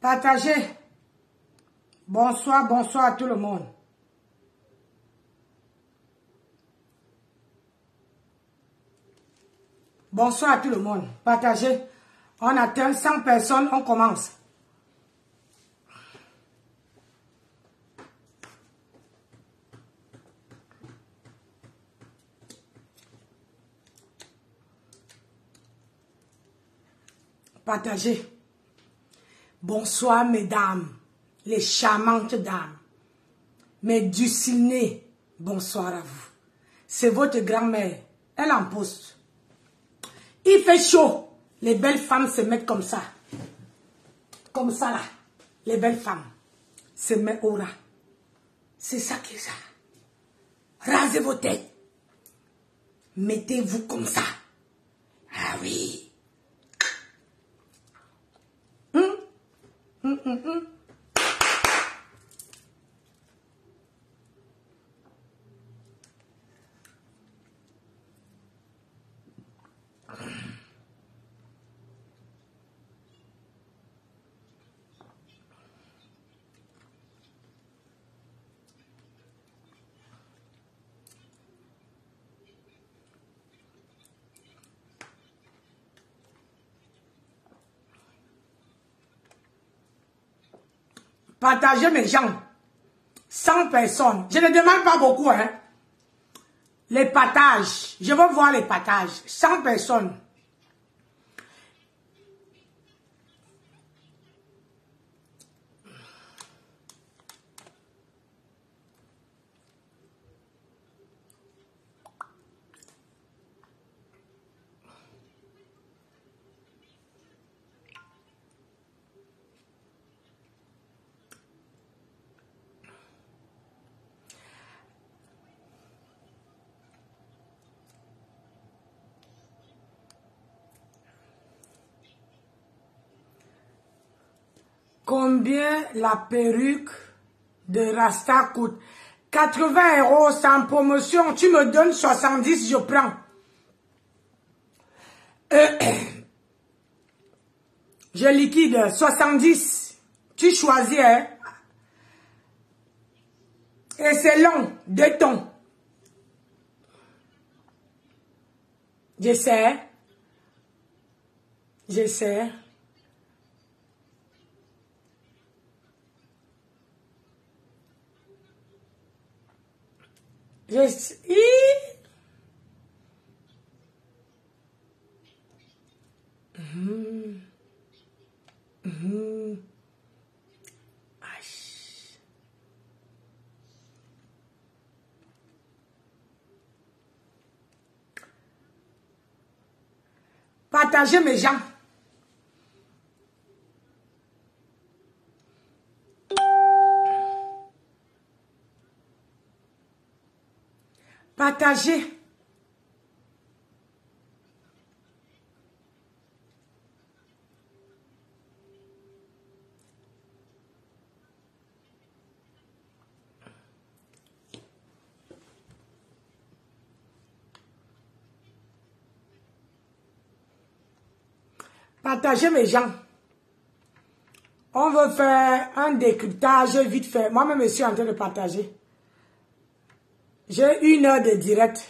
Partagez. Bonsoir, bonsoir à tout le monde. Bonsoir à tout le monde. Partagez. On atteint 100 personnes, on commence. Partagez. Bonsoir mesdames, les charmantes dames, mes dulcinées, bonsoir à vous. C'est votre grand-mère, elle en poste. Il fait chaud, les belles femmes se mettent comme ça là, les belles femmes se mettent au ras. C'est ça qui est ça. Rasez vos têtes, mettez-vous comme ça. Ah oui. Partagez mes gens. 100 personnes. Je ne demande pas beaucoup, hein. Les partages. Je veux voir les partages. 100 personnes. Combien la perruque de Rasta coûte? 80 €, c'est en promotion. Tu me donnes 70, je prends. Je liquide 70. Tu choisis, hein? Et c'est long, 2 tons. J'essaie. J'essaie. Partagez mes gens. Partagez. Partagez mes gens. On veut faire un décryptage vite fait. Moi-même, je suis en train de partager. J'ai 1 heure de direct.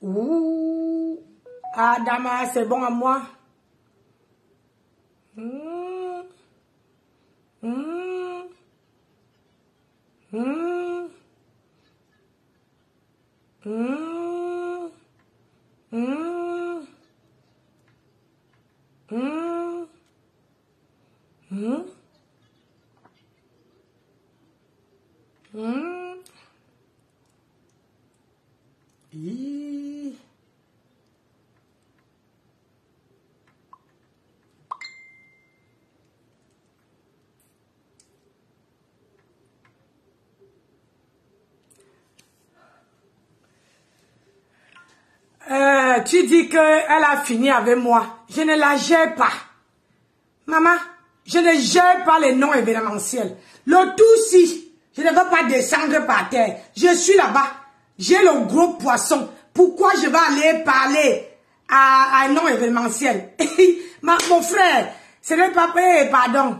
Ouh. Adama, c'est bon à moi. Tu dis qu'elle a fini avec moi. Je ne la gère pas. Maman, je ne gère pas les noms événementiels. Le tout si, je ne veux pas descendre par terre. Je suis là-bas. J'ai le gros poisson. Pourquoi je vais aller parler à un nom événementiel? Mon frère, ce n'est pas payé, pardon.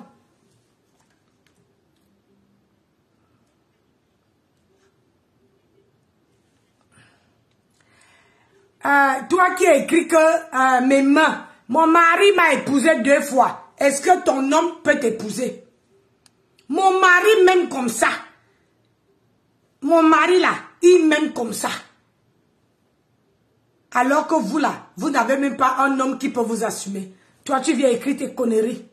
Toi qui as écrit que mes mains, mon mari m'a épousé 2 fois. Est-ce que ton homme peut t'épouser? Mon mari m'aime comme ça. Mon mari là, il m'aime comme ça. Alors que vous là, vous n'avez même pas un homme qui peut vous assumer. Toi, tu viens écrire tes conneries.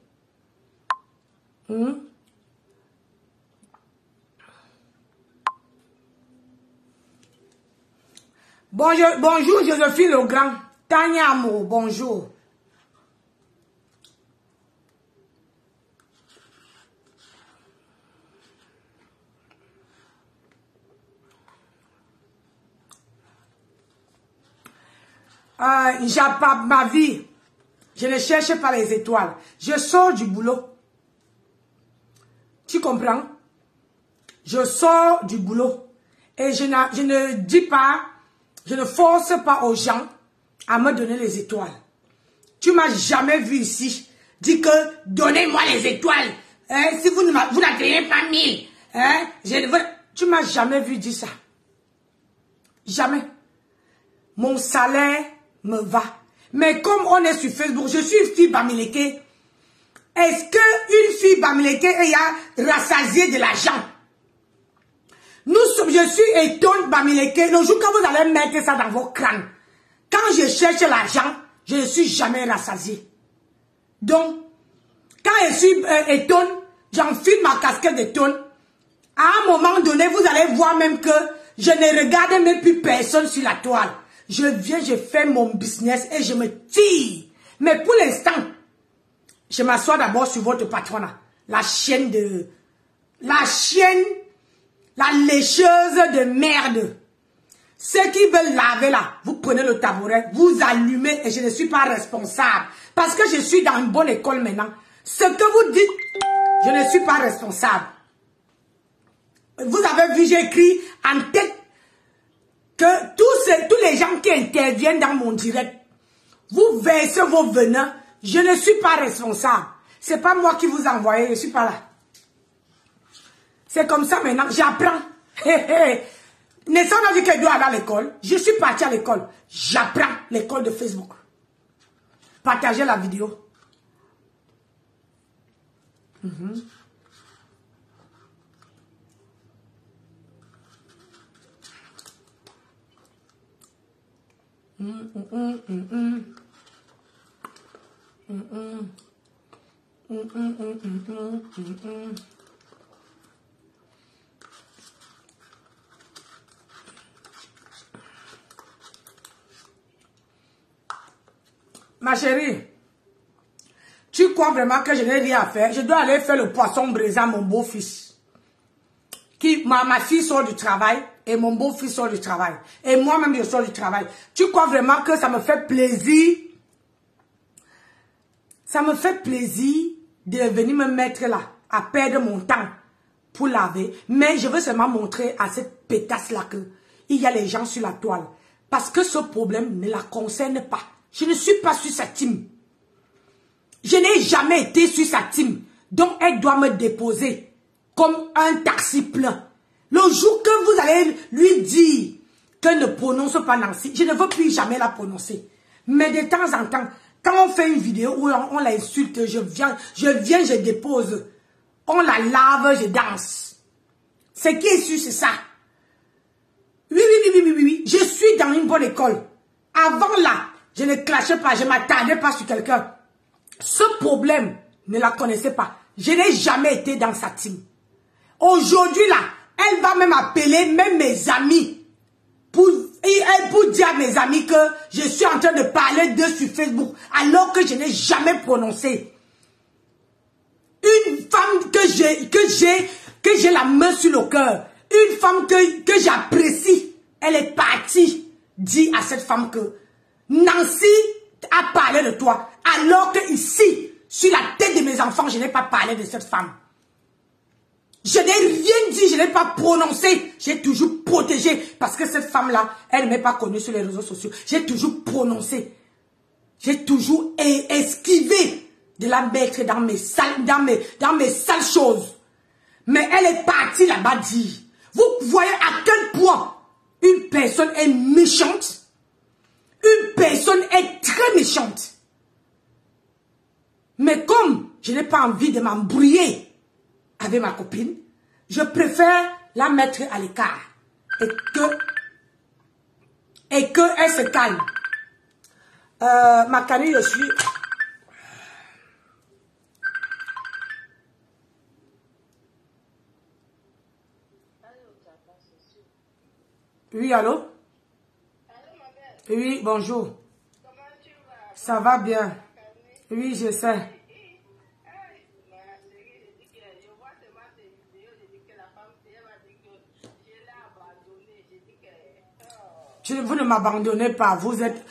Bonjour Joséphine Legrand. Tania Amour, bonjour. Ma vie, je ne cherche pas les étoiles. Je sors du boulot. Tu comprends? Je sors du boulot. Et je ne dis pas, je ne force pas aux gens à me donner les étoiles. Tu m'as jamais vu ici dire que donnez-moi les étoiles. Si vous n'atteignez pas 1000. Tu m'as jamais vu dire ça. Jamais. Mon salaire me va. Mais comme on est sur Facebook, je suis une fille Bamileke. Est-ce qu'une fille Bamileke a rassasié de l'argent? Je suis étonne Bamileke. Le jour quand vous allez mettre ça dans vos crânes, quand je cherche l'argent, je ne suis jamais rassasié. Donc, quand je suis étonne, j'enfile ma casquette d'étonne. À un moment donné, vous allez voir même que je ne regarde même plus personne sur la toile. Je viens, je fais mon business et je me tire. Mais pour l'instant, je m'assois d'abord sur votre patronne, la chienne, la lécheuse de merde. Ceux qui veulent laver là, vous prenez le tabouret, vous allumez et je ne suis pas responsable. Parce que je suis dans une bonne école maintenant. Ce que vous dites, je ne suis pas responsable. Vous avez vu, j'ai écrit en tête que tous les gens qui interviennent dans mon direct, vous versez vos venins, je ne suis pas responsable. C'est pas moi qui vous envoie, je ne suis pas là. C'est comme ça maintenant, j'apprends. Nessan a dit qu'elle doit aller à l'école. Je suis partie à l'école. J'apprends l'école de Facebook. Partagez la vidéo. Ma chérie, tu crois vraiment que je n'ai rien à faire? Je dois aller faire le poisson braisé à mon beau-fils. Ma fille sort du travail et mon beau-fils sort du travail. Et moi-même, je sors du travail. Tu crois vraiment que ça me fait plaisir? Ça me fait plaisir de venir me mettre là, à perdre mon temps pour laver. Mais je veux seulement montrer à cette pétasse-là qu'il y a les gens sur la toile. Parce que ce problème ne la concerne pas. Je ne suis pas sur sa team. Je n'ai jamais été sur sa team. Donc, elle doit me déposer comme un taxi plein. Le jour que vous allez lui dire qu'elle ne prononce pas Nancy, je ne veux plus jamais la prononcer. Mais de temps en temps, quand on fait une vidéo où on l'insulte, je viens, je dépose. On la lave, je danse. Ce qui est sûr, c'est ça. Oui. Je suis dans une bonne école. Avant là, je ne clashais pas, je ne m'attardais pas sur quelqu'un. Ce problème, ne la connaissais pas. Je n'ai jamais été dans sa team. Aujourd'hui là, elle va même appeler même mes amis pour dire à mes amis que je suis en train de parler d'eux sur Facebook alors que je n'ai jamais prononcé. Une femme que j'ai la main sur le cœur, une femme que j'apprécie, elle est partie dire à cette femme que Nancy a parlé de toi. Alors que ici, sur la tête de mes enfants, je n'ai pas parlé de cette femme. Je n'ai rien dit, je n'ai pas prononcé. J'ai toujours protégé. Parce que cette femme-là, elle ne m'est pas connue sur les réseaux sociaux. J'ai toujours prononcé. J'ai toujours esquivé de la mettre dans mes sales choses. Mais elle est partie là-bas dire. Vous voyez à quel point une personne est méchante. Une personne est très méchante. Mais comme je n'ai pas envie de m'embrouiller avec ma copine, je préfère la mettre à l'écart. Et qu'elle se calme. Ma canille, je suis... Oui, allô? Allô, ma belle. Oui, bonjour. Comment tu vas? Ça va bien. Oui, je sais. Vous ne m'abandonnez pas, vous êtes...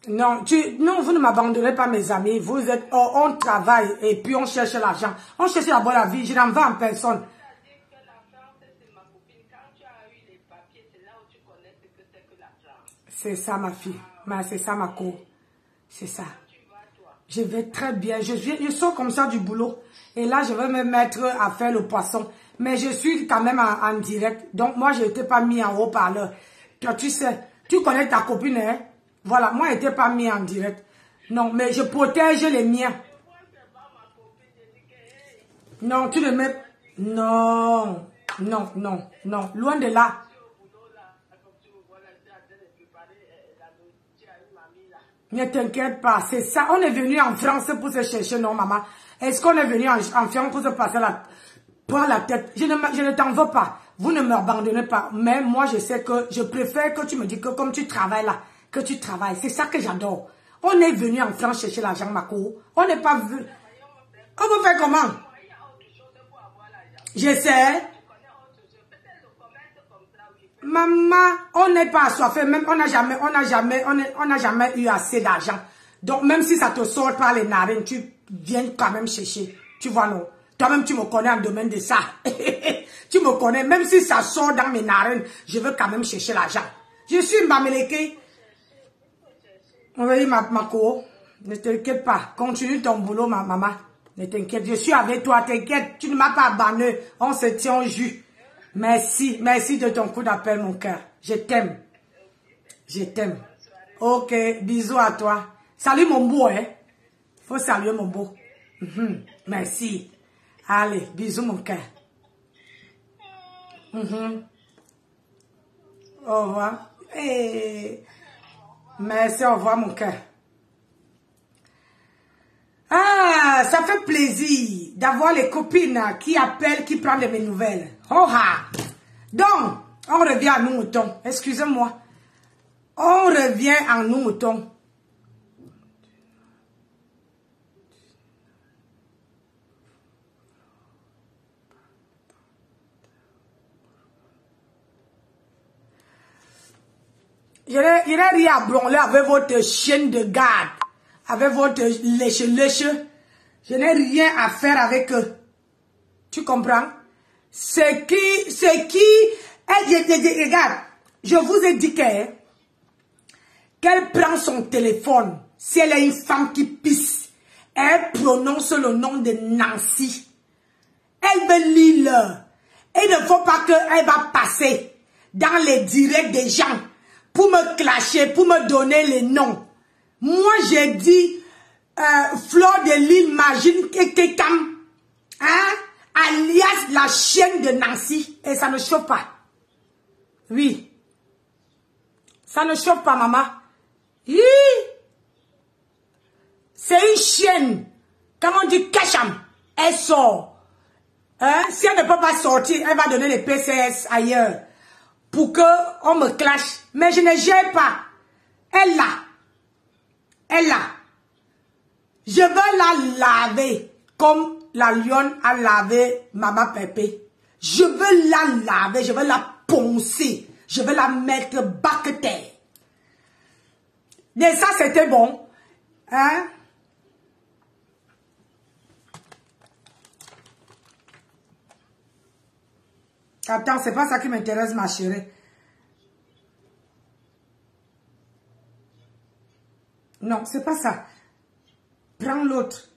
Non, vous ne m'abandonnez pas, mes amis. Vous êtes... Oh, on travaille et puis on cherche l'argent. On cherche la bonne vie. Je n'en veux en personne. C'est ça, ma fille. C'est ça, ma cour. C'est ça. Je vais très bien. Je sors comme ça du boulot. Et là, je vais me mettre à faire le poisson. Mais je suis quand même en direct. Donc, moi, je n'étais pas mis en haut-parleur. Tu sais, tu connais ta copine, hein? Voilà, moi, je n'étais pas mis en direct. Non, mais je protège les miens. Non, tu ne mets... Non, non, non, non. Loin de là. Ne t'inquiète pas, c'est ça. On est venu en France pour se chercher, non, maman? Est-ce qu'on est venu en France pour se passer prendre la tête? Je ne t'en veux pas. Vous ne m'abandonnez pas. Mais moi, je sais que je préfère que tu me dis que comme tu travailles là, que tu travailles. C'est ça que j'adore. On est venu en France chercher l'argent, ma cour. On n'est pas venu. On peut faire comment? Je sais. Maman, on n'est pas assoiffé, même on n'a jamais eu assez d'argent. Donc même si ça te sort par les narines, tu viens quand même chercher. Tu vois, non? Toi-même, tu me connais en domaine de ça. Tu me connais, même si ça sort dans mes narines, je veux quand même chercher l'argent. Je suis Mbameleke. Oui, ma co, ne t'inquiète pas. Continue ton boulot, ma maman. Ne t'inquiète, je suis avec toi, t'inquiète. Tu ne m'as pas abandonné. On se tient au jus. Merci, merci de ton coup d'appel, mon cœur. Je t'aime. Je t'aime. Ok, bisous à toi. Salut mon beau, hein. Faut saluer mon beau. Merci. Allez, bisous mon cœur. Au revoir. Hey. Merci, au revoir mon cœur. Ah, ça fait plaisir d'avoir les copines qui appellent, qui prennent de mes nouvelles. Oh ha! Donc, on revient à nous moutons. Excusez-moi. On revient à nous moutons. Je n'ai rien à branler avec votre chienne de garde. Avec votre lèche-lèche. Je n'ai rien à faire avec eux. Tu comprends? C'est qui, regarde, je vous ai dit qu'elle prend son téléphone. Si elle est une femme qui pisse, elle prononce le nom de Nancy. Elle veut lire. Il ne faut pas qu'elle va passer dans les directs des gens pour me clasher, pour me donner les noms. Moi, j'ai dit Fleur de l'île Magine Kekam, hein, alias la chienne de Nancy. Et ça ne chauffe pas. Oui. Ça ne chauffe pas, maman. Oui. C'est une chienne. Quand on dit Kacham, elle sort. Hein? Si elle ne peut pas sortir, elle va donner les PCS ailleurs. Pour qu'on me clash. Mais je ne gère pas. Elle l'a. Elle l'a. Je veux la laver comme la lionne a lavé Maman Pépé. Je veux la laver, je veux la poncer. Je veux la mettre bac terre. Et ça, c'était bon. Hein? Attends, c'est pas ça qui m'intéresse, ma chérie. Non, c'est pas ça. Prends l'autre.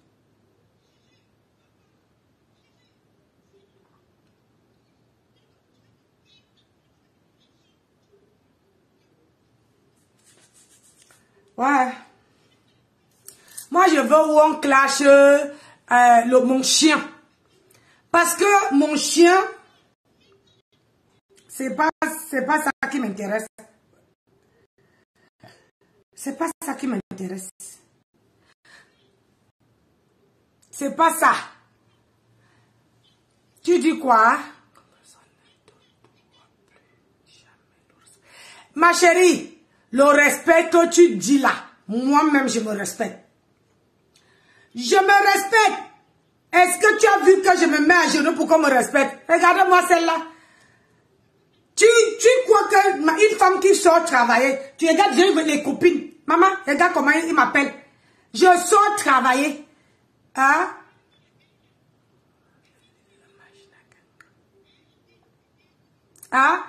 Ouais. Moi, je veux où on clash mon chien. Parce que mon chien, c'est pas ça qui m'intéresse. C'est pas ça qui m'intéresse. C'est pas ça. Tu dis quoi? Ma chérie, le respect que tu dis là, moi-même je me respecte. Je me respecte. Est-ce que tu as vu que je me mets à genoux pour qu'on me respecte? Regarde-moi celle-là. Tu crois qu'une femme qui sort travailler, tu regardes les copines. Maman, regarde comment il m'appelle. Je sors travailler. Hein? Hein?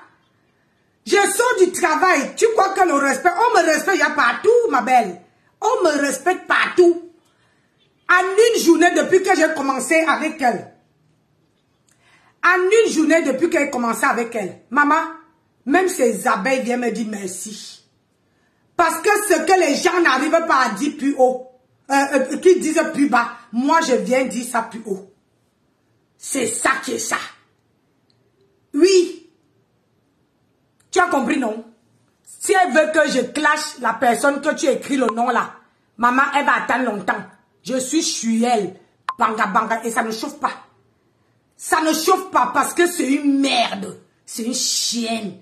Je sors du travail. Tu crois que le respect, on me respecte, il y a partout, ma belle. On me respecte partout. En une journée depuis que j'ai commencé avec elle. En une journée depuis qu'elle a commencé avec elle. Maman, même ces abeilles viennent me dire merci. Parce que ce que les gens n'arrivent pas à dire plus haut, qui disent plus bas, moi je viens dire ça plus haut. C'est ça qui est ça. Oui. Tu as compris, non? Si elle veut que je clash la personne que tu écris le nom là, maman, elle va attendre longtemps. Je suis chuelle, banga banga, et ça ne chauffe pas. Ça ne chauffe pas parce que c'est une merde. C'est une chienne.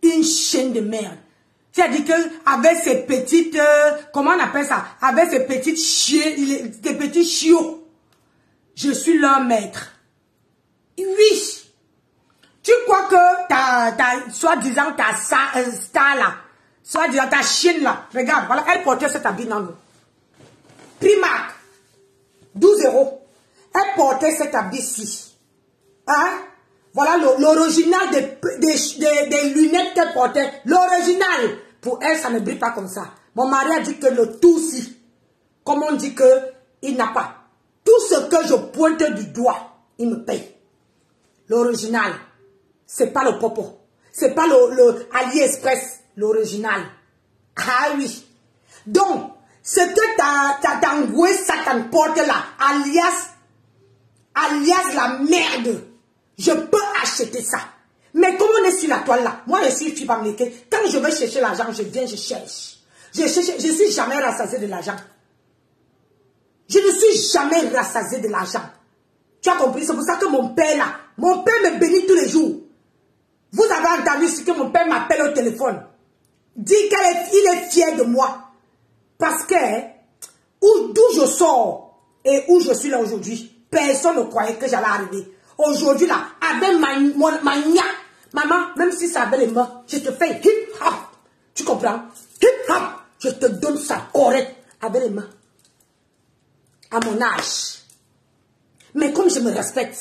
Une chienne de merde. C'est-à-dire qu'avec ses petites, comment on appelle ça? Avec ses petites chiens, des petits chiots. Je suis leur maître. Oui. Tu crois que soi-disant ta star là, soi-disant ta chienne là, regarde, voilà, elle portait cet habit dans nous. Primark, 12 €. Elle portait cet habit-ci. Hein? Voilà l'original des lunettes qu'elle portait. L'original. Pour elle, ça ne brille pas comme ça. Mon mari a dit que le tout-ci, comme on dit qu'il n'a pas. Tout ce que je pointe du doigt, il me paye. L'original. C'est pas le popo. C'est pas le AliExpress. L'original. Ah oui. Donc, ce que ta engoué Satan porte là, alias la merde, je peux acheter ça. Mais comme on est sur la toile là, moi je suis fille américaine, quand je vais chercher l'argent, je viens, je cherche. Je suis jamais rassasiée de l'argent. Je ne suis jamais rassasiée de l'argent. Tu as compris? C'est pour ça que mon père là, mon père me bénit tous les jours. Vous avez entendu ce que mon père m'appelle au téléphone. Dit qu'il est fier de moi. Parce que d'où je sors et où je suis là aujourd'hui, personne ne croyait que j'allais arriver. Aujourd'hui là, avec ma maman, même si ça avait les mains, je te fais hip-hop. Tu comprends? Hip-hop. Je te donne ça correct avec les mains. À mon âge. Mais comme je me respecte.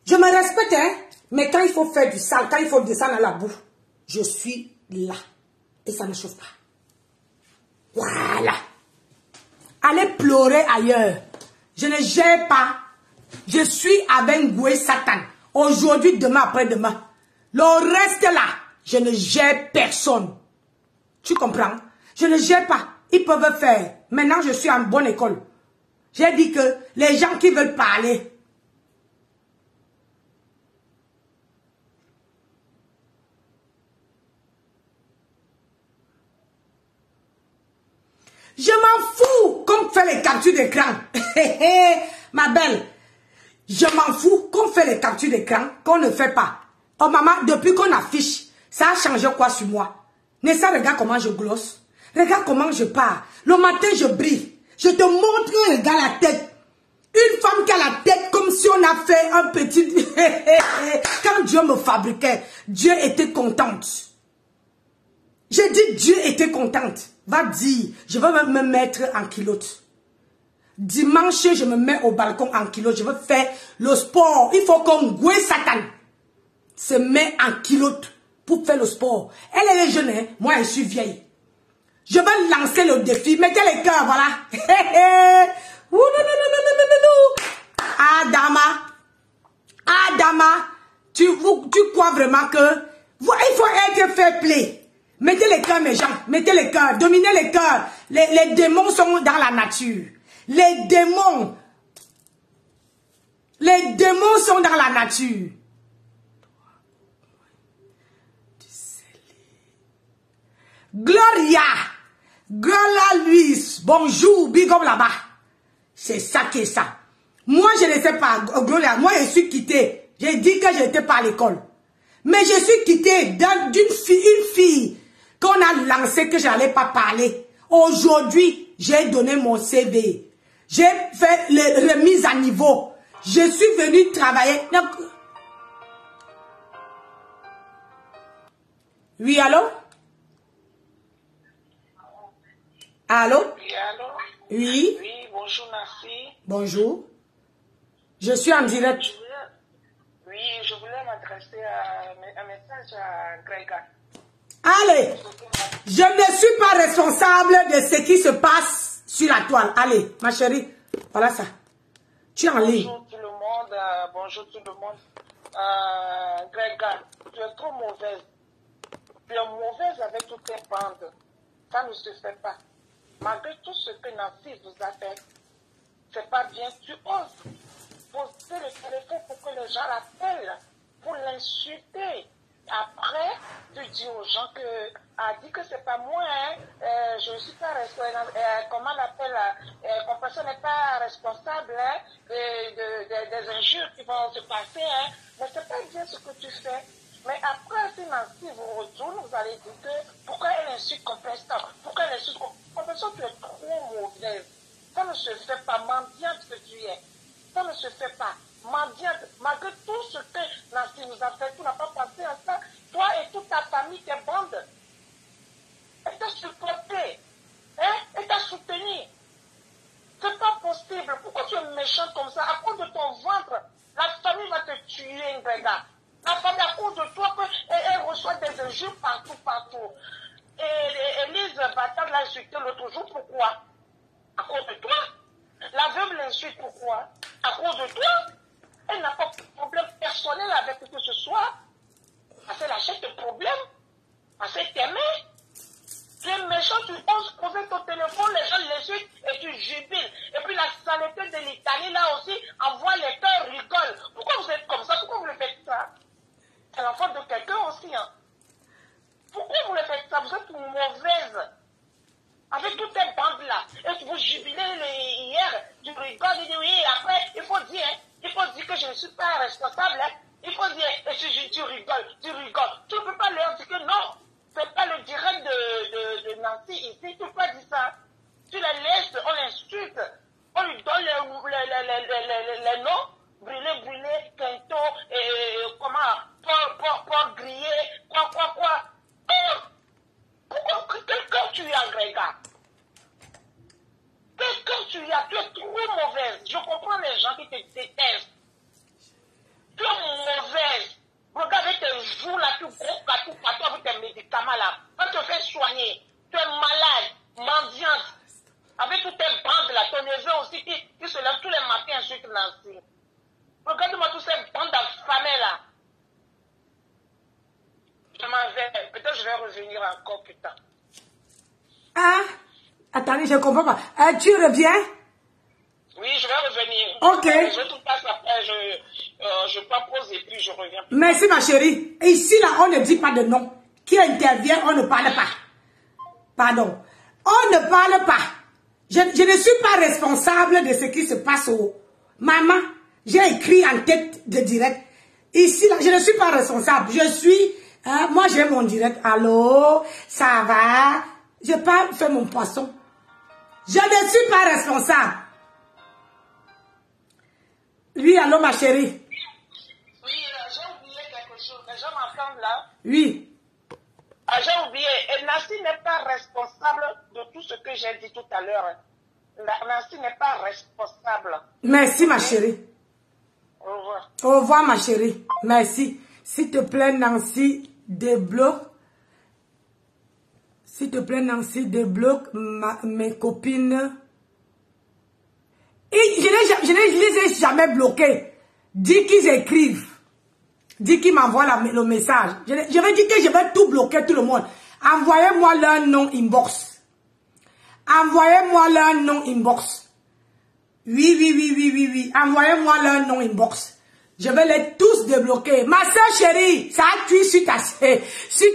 Je me respecte, hein. Mais quand il faut faire du sale, quand il faut descendre à la boue, je suis là. Et ça ne chauffe pas. Voilà. Allez pleurer ailleurs. Je ne gère pas. Je suis avec Ngoué Satan. Aujourd'hui, demain, après-demain. Le reste là, je ne gère personne. Tu comprends? Je ne gère pas. Ils peuvent faire. Maintenant, je suis en bonne école. J'ai dit que les gens qui veulent parler, je m'en fous qu'on fait les captures d'écran. Ma belle, je m'en fous qu'on fait les captures d'écran, qu'on ne fait pas. Oh maman, depuis qu'on affiche, ça a changé quoi sur moi? Nessa, regarde comment je glosse. Regarde comment je pars. Le matin, je brille. Je te montre, regarde la tête. Une femme qui a la tête comme si on a fait un petit... Quand Dieu me fabriquait, Dieu était contente. J'ai dit, Dieu était contente. Va dire, je veux me mettre en culotte. Dimanche, je me mets au balcon en culotte. Je veux faire le sport. Il faut qu'on goué Satan se met en culotte pour faire le sport. Elle est jeune, hein? Moi je suis vieille. Je vais lancer le défi. Mettez les cœurs, voilà. Adama, tu crois vraiment que il faut être fair play. Mettez les cœurs, mes gens. Mettez les cœurs. Dominez les cœurs. Les démons sont dans la nature. Les démons sont dans la nature. Gloria, Gloria Luis, bonjour, big up là-bas. C'est ça qui est ça. Moi, je ne sais pas, Gloria, moi, je suis quittée. J'ai dit que je n'étais pas à l'école. Mais je suis quittée d'une fille qu'on a lancée que je n'allais pas parler. Aujourd'hui, j'ai donné mon CV. J'ai fait la remise à niveau. Je suis venue travailler. Oui, allô? Allô? Oui, allô? Oui. Oui, bonjour, merci. Bonjour. Je suis en direct. Je voulais m'adresser à un message à Gréga. Allez, je ne suis pas responsable de ce qui se passe sur la toile. Allez, ma chérie, voilà ça. Tu es en ligne. Bonjour tout le monde, bonjour tout le monde. Gréga, tu es trop mauvaise. Tu es mauvaise avec toutes tes bandes. Ça ne se fait pas. Malgré tout ce que Nancy vous a fait, c'est pas bien. Tu oses poser le téléphone pour que les gens l'appellent, pour l'insulter. Après, tu dis aux gens que a dit que c'est pas moi, hein, je ne suis pas responsable, comment on appelle, qu'on personne n'est pas responsable hein, des injures qui vont se passer, hein, mais c'est pas bien ce que tu fais. Mais après, si Nancy vous retourne, vous allez dire que pourquoi elle insulte Compensant? Pourquoi elle insulte Compensant? Tu es trop mauvaise. Ça ne se fait pas, mendiante que tu es. Ça ne se fait pas. Mendiante, malgré tout ce que Nancy vous a fait, tu n'as pas pensé à ça. Toi et toute ta famille, tes bandes, elle t'a supporté, hein? Elle t'a soutenu. C'est pas possible. Pourquoi tu es méchante comme ça? À cause de ton ventre, la famille va te tuer, Gréga. La famille, à cause de toi, elle reçoit des injures partout, partout. Et Elise Battard l'a insulté l'autre jour, pourquoi? À cause de toi. La veuve l'insulte, pourquoi? À cause de toi. Elle n'a pas de problème personnel avec que ce soit. Parce qu'elle achète des problèmes. Parce qu'elle t'aimait. Tu es méchant, tu oses poser ton téléphone, les gens l'insultent et tu jubiles. Et puis la saleté de l'Italie, là aussi, envoie les cœurs, rigolent. Pourquoi vous êtes comme ça? Pourquoi vous le faites ça? C'est l'enfant de quelqu'un aussi, hein. Pourquoi vous le faites ça? Vous êtes mauvaise. Avec toutes ces bandes-là. Et vous jubilez hier, tu rigoles, tu dis oui, et après, il faut dire que je ne suis pas responsable, hein. Il faut dire, et tu rigoles, tu rigoles. Tu ne peux pas leur dire que non, c'est pas le direct de Nancy ici, tu ne peux pas dire ça. Tu la laisses, on l'insulte, on lui donne les noms, brûlé, quinto, comment, porc grillé, quoi. Pourquoi, quel cœur tu as, Gréga? Quel cœur tu as? Tu es trop mauvaise. Je comprends les gens qui te détestent. Tu es mauvaise. Regarde avec tes joues là, tu gros partout avec tes médicaments là. On te fait soigner. Tu es malade, mendiante. Avec toutes tes bandes là, ton neveu aussi qui se lève tous les matins insulte Nancy. Regarde-moi tous ces bandes d'affamés là. Je m'en vais. Peut-être je vais revenir encore plus tard. Ah, attendez, je ne comprends pas. Tu reviens? Oui, je vais revenir. Ok. Je tout passe après, je propose et puis je reviens. Merci ma chérie. Et ici là, on ne dit pas de nom. Qui intervient, on ne parle pas. Pardon. On ne parle pas. Je ne suis pas responsable de ce qui se passe au... Maman, j'ai écrit en tête de direct. Ici là, je ne suis pas responsable. Je suis... moi j'ai mon direct. Allô, ça va? Je n'ai pas fait mon poisson. Je ne suis pas responsable. Oui, allô ma chérie. Oui, j'ai oublié quelque chose. Les gens m'entendent là? Oui. J'ai oublié, et Nancy n'est pas responsable de tout ce que j'ai dit tout à l'heure. Nancy n'est pas responsable. Merci, ma chérie. Au revoir. Au revoir, ma chérie. Merci. S'il te plaît, Nancy, débloque. S'il te plaît, Nancy, débloque mes copines. Et je ne les ai jamais bloquées. Dis qu'ils écrivent. Dis qu'ils m'envoient le message. Je vais dire que je vais tout bloquer, tout le monde. Envoyez-moi leur nom inbox. Envoyez-moi leur nom inbox. Oui. Envoyez-moi leur nom inbox. Je vais les tous débloquer. Ma soeur chérie, ça a cuit sur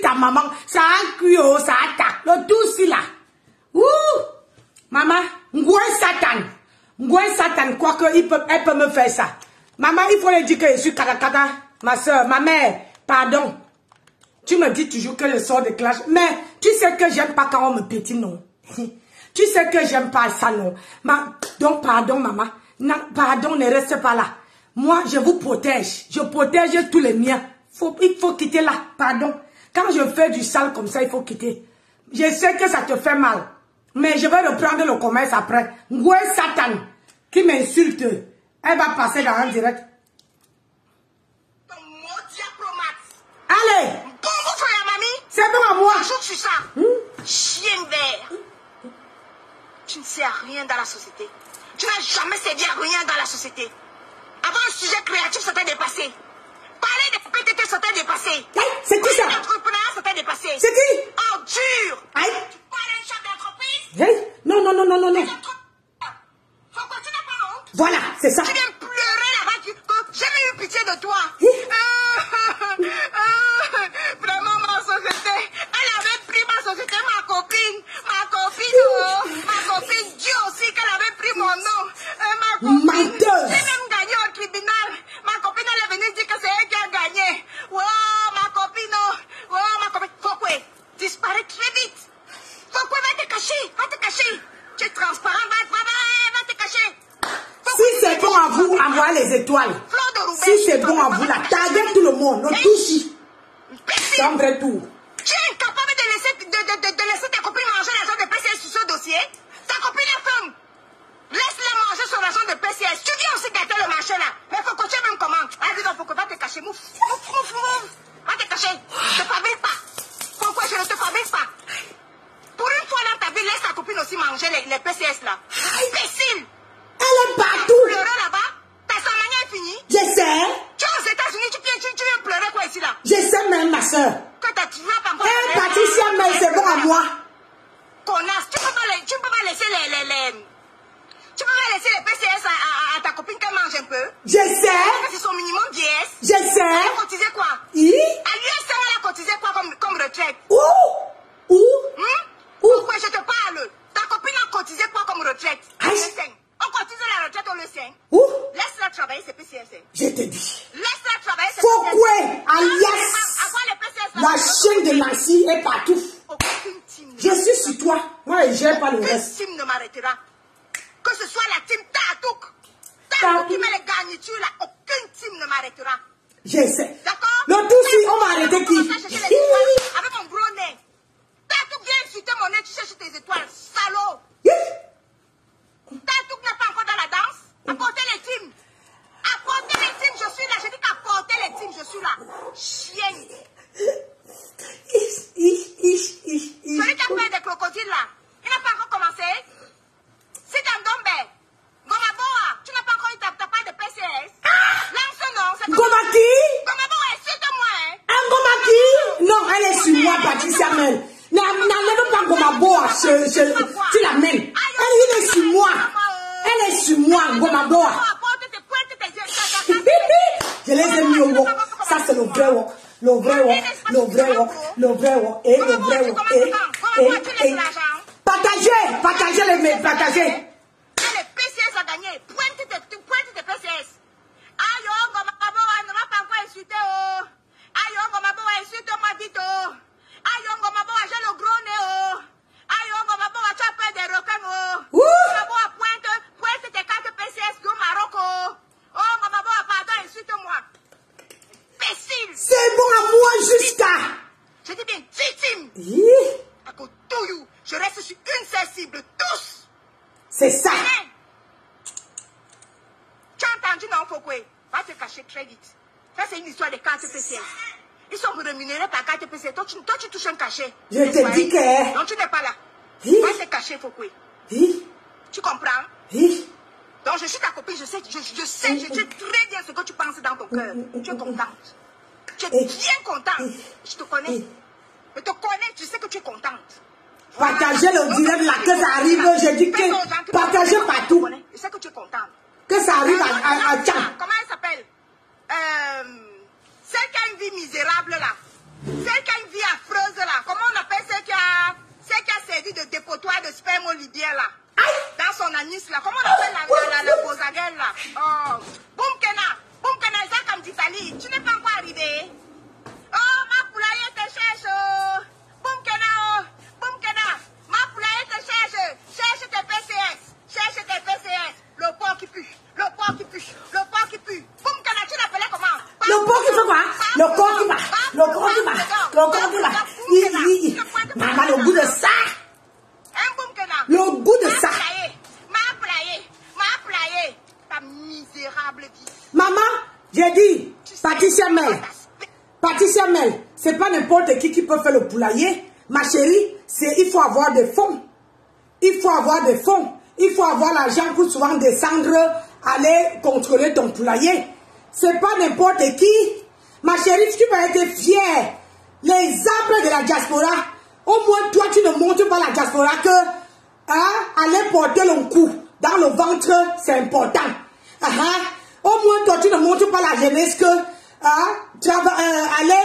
ta maman. Ça a cuit, oh, ça attaque. Le tout ici là. Ouh! Maman, Ngoué Satan, quoique elle peut me faire ça. Maman, il faut lui dire que je suis karakata. Ma soeur, ma mère, pardon. Tu me dis toujours que le sort de clash. Mais tu sais que j'aime pas quand on me pétine, non. Tu sais que j'aime pas ça, non. Donc, pardon, maman. Non, pardon, ne reste pas là. Moi, je vous protège. Je protège tous les miens. Il faut quitter là. Pardon. Quand je fais du sale comme ça, il faut quitter. Je sais que ça te fait mal. Mais je vais reprendre le commerce après. Ngoué Satan, qui m'insulte, elle va passer dans un direct. Allez! Bon, vous frère, mamie! C'est bon à moi! Ajoute sur ça! Chien vert! Tu ne sais à rien dans la société. Tu n'as jamais servi à rien dans la société. Avant, un sujet créatif, ça t'a dépassé. Parler de PTT, ça t'a dépassé. C'est qui ça? Parler d'entrepreneuriat, ça t'a dépassé. C'est qui? Ordure! Aïe! Tu parles à une chef d'entreprise? Hey. Non. Faut que tu n'as pas honte. Voilà, c'est ça. Tu viens pleurer là-bas, j'ai même eu pitié de toi. Vraiment, ma société, elle avait pris ma société, ma copine, Dieu aussi, qu'elle avait pris mon nom. Ma copine, Menteuse. j'ai même gagné au tribunal. Ma copine, elle est venue dire que c'est elle qui a gagné. Oh, ma copine, Fokwe, disparaît très vite. Fokwe, va te cacher, Tu es transparent, va te cacher. Si c'est bon à vous, envoyez les étoiles. Si c'est bon à vous, la taguez tout le monde. Le touchy. Chambre tout. Tu es incapable de laisser ta copine manger l'argent de PCS sur ce dossier. Ta copine est femme. Laisse-la manger son argent de PCS. Tu viens aussi gâter le marché là. Mais faut que tu aies même comment. Dis donc, faut que va te cacher. Mouf. Va te cacher. Ne te fabrique pas. Pourquoi je ne te fabrique pas? Pour une fois dans ta vie, laisse ta copine aussi manger les PCS là. Imbécile. Elle est partout. Pleurer là-bas. Ta samania est finie. Je sais. Tu es aux États-Unis, tu viens pleurer quoi ici là? Je sais même, ma soeur. Que tu vas pas encore. Eh, Patricia, mais c'est bon à moi. Connasse, tu peux pas laisser tu peux pas laisser les PCS à ta copine qu'elle mange un peu. Je sais. C'est son minimum vieillesse. Je sais. Elle a cotisé quoi? Oui. À l'USM, elle a cotisé quoi comme retraite? Où? Pourquoi je te parle? Ta copine a cotisé quoi comme retraite? Aïe. On cotise la retraite au LESEN. Où? Laisse-la travailler ses PCS. Je te dis. Laisse-la travailler ses Fokwe, PCS. alias À quoi les PCS? la chaîne de Nancy est partout. Aucune team. Je suis sur toi. Moi, je gère pas le Aucune reste. team ne m'arrêtera. Que ce soit la team Tatouk. Tatouk qui met les garnitures là. Aucune team ne m'arrêtera. Je sais. D'accord? Le tout si on va arrêter qui? Avec mon gros nez. Tatouk vient insulter mon nez, tu cherches tes étoiles. Salaud. Tatouk n'est pas encore dans la danse. Apportez les teams. Apportez les teams, je suis là. Je dis qu'apportez les teams, je suis là. Chienne. Celui qui a peur des crocodiles là, il n'a pas encore commencé. Si t'es un Gombe, Gomaboa, tu n'as pas encore eu ta part de PCS. Lance ce nom, c'est Gomaki? Gomaboa, insulte-moi, hein. Un Gomaki? Non, elle est sur moi, Patricia Mel. N'enlève pas Gomaboa, tu l'amènes. Elle est sur moi. Elle est sur moi, Gomaboa. Je les ai mis au wok. Ça, c'est le vrai wok. Le vrai wok. Le vrai wok. Le vrai wok. Et le vrai wok. Et. Partagez partagez. Les PCS a gagné. Pointe tes PCS. Aïe, Gomaboa, ne m'a pas encore insulté, oh. Aïe, Gomaboa, insulte-moi vite, oh. Aïe, Gomaboa, j'ai le gros nez, oh. Aïe, Gomaboa, tu as peur des requins, oh. Gomaboa, pointe tes 4 PCS du Maroc, oh. Oh, Gomaboa, pardon, insulte-moi. Imbécile. C'est bon à moi jusqu'à. Je dis bien, victime. cible, tous. C'est ça. Venez. Tu as entendu, non, Fokwe? Va te cacher très vite. Ça, c'est une histoire de carte PCS. Ils sont rémunérés par carte PCS. Toi, tu touches un cachet. Je te dis que... Donc, tu n'es pas là. Oui. Va te cacher, Fokwe. Oui. Tu comprends? Oui. Donc, je suis ta copine. Je sais très bien ce que tu penses dans ton cœur. Tu es contente. Tu es bien contente. Je te connais. Je te connais. Je sais que tu es contente. Partagez le direct là, que ça arrive. Je dis que partagez partout. Je sais que tu es contente. Que ça arrive à Tchad. Comment elle s'appelle? Celle qui a une vie misérable là. Celle qui a une vie affreuse là. Comment on appelle celle qui a servi de dépotoir de sperme au Libyen là? Dans son anus là. Comment on appelle la Bozaguel là? Oh, Boumkena, ça comme d'Italie. Tu n'es pas encore arrivé. Oh, ma poulaille te cherche. Boumkena, ma poulaille te cherche. Cherche tes PCS. Le porc qui pue. Boumkena, tu l'appelais comment? Le porc qui fait quoi? Le corps qui va. Maman, le goût de ça. Le goût de ça. Ma plaie. Ta misérable vie. Maman, j'ai dit, Patricia Mel, c'est pas n'importe qui peut faire le poulailler. Ma chérie, il faut avoir des fonds. Il faut avoir l'argent pour souvent descendre, aller contrôler ton poulailler. C'est pas n'importe qui. Ma chérie, tu vas être fière. Les arbres de la diaspora, au moins toi, tu ne montres pas la diaspora que aller porter le cou dans le ventre, c'est important. Au moins toi, tu ne montres pas la jeunesse que aller,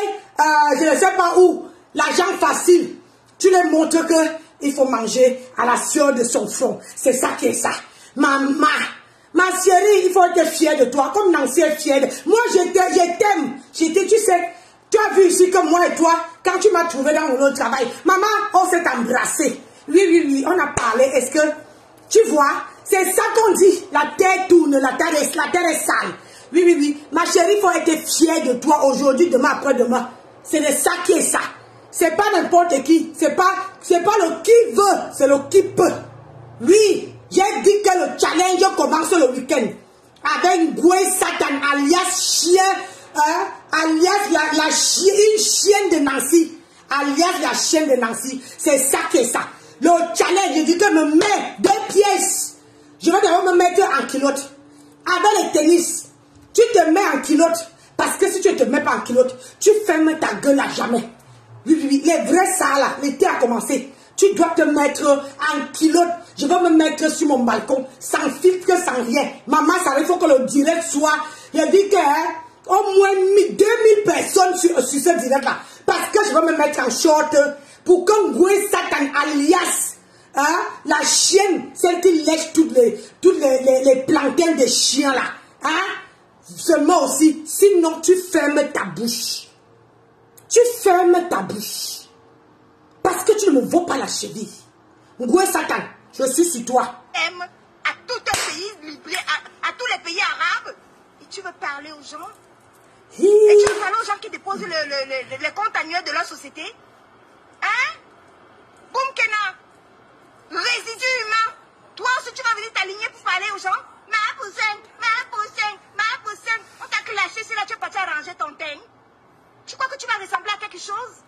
je ne sais pas où, l'argent facile. Tu les montres que il faut manger à la sueur de son front. C'est ça qui est ça. Maman, ma chérie, il faut être fière de toi. Comme Nancy est fière de... Moi, je t'aime. Tu sais, tu as vu ici que moi et toi, quand tu m'as trouvé dans mon autre travail, maman, on s'est embrassé. Oui, on a parlé. Est-ce que, tu vois, c'est ça qu'on dit. La terre tourne, la terre est sale. Oui. Ma chérie, il faut être fière de toi aujourd'hui, demain, après-demain. C'est de ça qui est ça. C'est pas n'importe qui. C'est pas le qui veut, c'est le qui peut. Oui, j'ai dit que le challenge commence le week-end. Avec Goué Satan, alias chien, alias une chienne de Nancy. Alias la chienne de Nancy. C'est ça qui est ça. Le challenge, je dis que me mets 2 pièces. Je vais d'abord me mettre en culotte. Avec les tennis, tu te mets en culotte. Parce que si tu ne te mets pas en culotte, tu fermes ta gueule à jamais. Oui, les vrais ça là, l'été a commencé. Tu dois te mettre en culotte. Je vais me mettre sur mon balcon, sans filtre, sans rien. Maman, ça il faut que le direct soit. Je dis que au moins 2000 personnes sur ce direct là. Parce que je vais me mettre en short pour que Goué Satan alias la chienne, celle qui lèche toutes les plantains des chiens là. Seulement aussi, sinon tu fermes ta bouche. Tu fermes ta bouche. Parce que tu ne me vaux pas la cheville. Goué Satan, je suis sur toi. Aime à tout un pays, à tous les pays arabes. Et tu veux parler aux gens? Et tu veux parler aux gens qui déposent les comptes annuels de leur société? Boumkena, résidu humain. Toi aussi, tu vas venir t'aligner pour parler aux gens? Ma poussine. On t'a clashé si là tu es parti arranger ton teint. Tu crois que tu vas ressembler à quelque chose?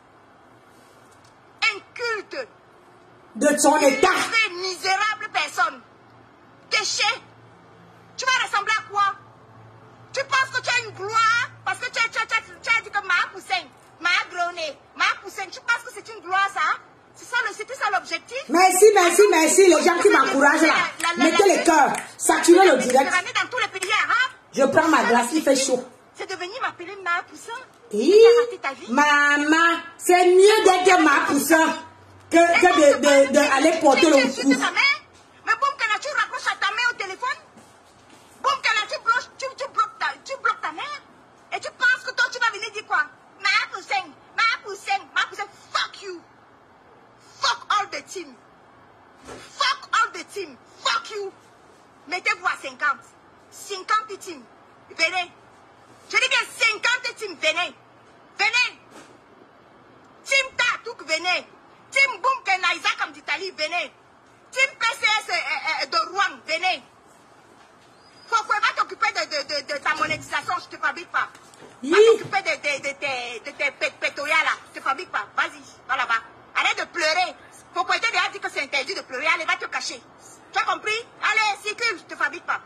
Inculte. De ton état. Misérable personne. Déchet. Tu vas ressembler à quoi? Tu penses que tu as une gloire parce que tu as dit que ma poussine, ma groné, ma poussine. Tu penses que c'est une gloire ça? C'était ça l'objectif? Merci. Les gens qui m'encouragent là. Mettez les cœurs. Saturez le direct. Dans tous les pays arabes. Je prends ma glace, il fait chaud. C'est de venir m'appeler ma poussin. Maman, c'est mieux d'être ma poussin que d'aller porter le cou. Mais Boumkena, tu raccroches à ta mère au téléphone. Boumkena, tu bloques ta mère. Et tu penses que toi, tu vas venir dire quoi? Ma poussin. Fuck you. Fuck all the team. Fuck you. Mettez-vous à 50. 50 teams. Venez. Je dis bien 50 teams. Venez. Team Tatouk, venez. Team Boumkena, Isaac d'Italie, venez. Team PCS de Rouen, venez. Faut qu'on va t'occuper de ta monétisation, je ne te fabrique pas. Va t'occuper de tes pétoria là, je ne te fabrique pas. Vas-y, va là-bas. Arrête de pleurer. Faut qu'on t'ait déjà dit que c'est interdit de pleurer. Allez, va te cacher. Tu as compris? Allez, circule, je ne te fabrique pas.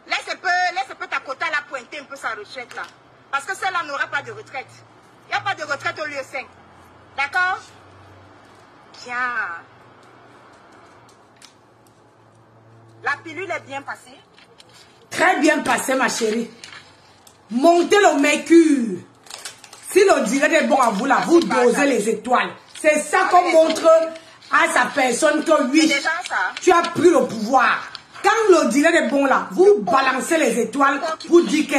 Laisse un peu ta quota là pointer un peu sa retraite là. Parce que celle-là n'aura pas de retraite. Il n'y a pas de retraite au lieu 5. D'accord? Bien. La pilule est bien passée. Très bien passée, ma chérie. Montez le mercure. Si le direct est bon à vous, là, vous dosez les étoiles. C'est ça qu'on montre à sa personne que oui, tu as pris le pouvoir. Quand le direct est bon là, vous balancez les étoiles pour dire que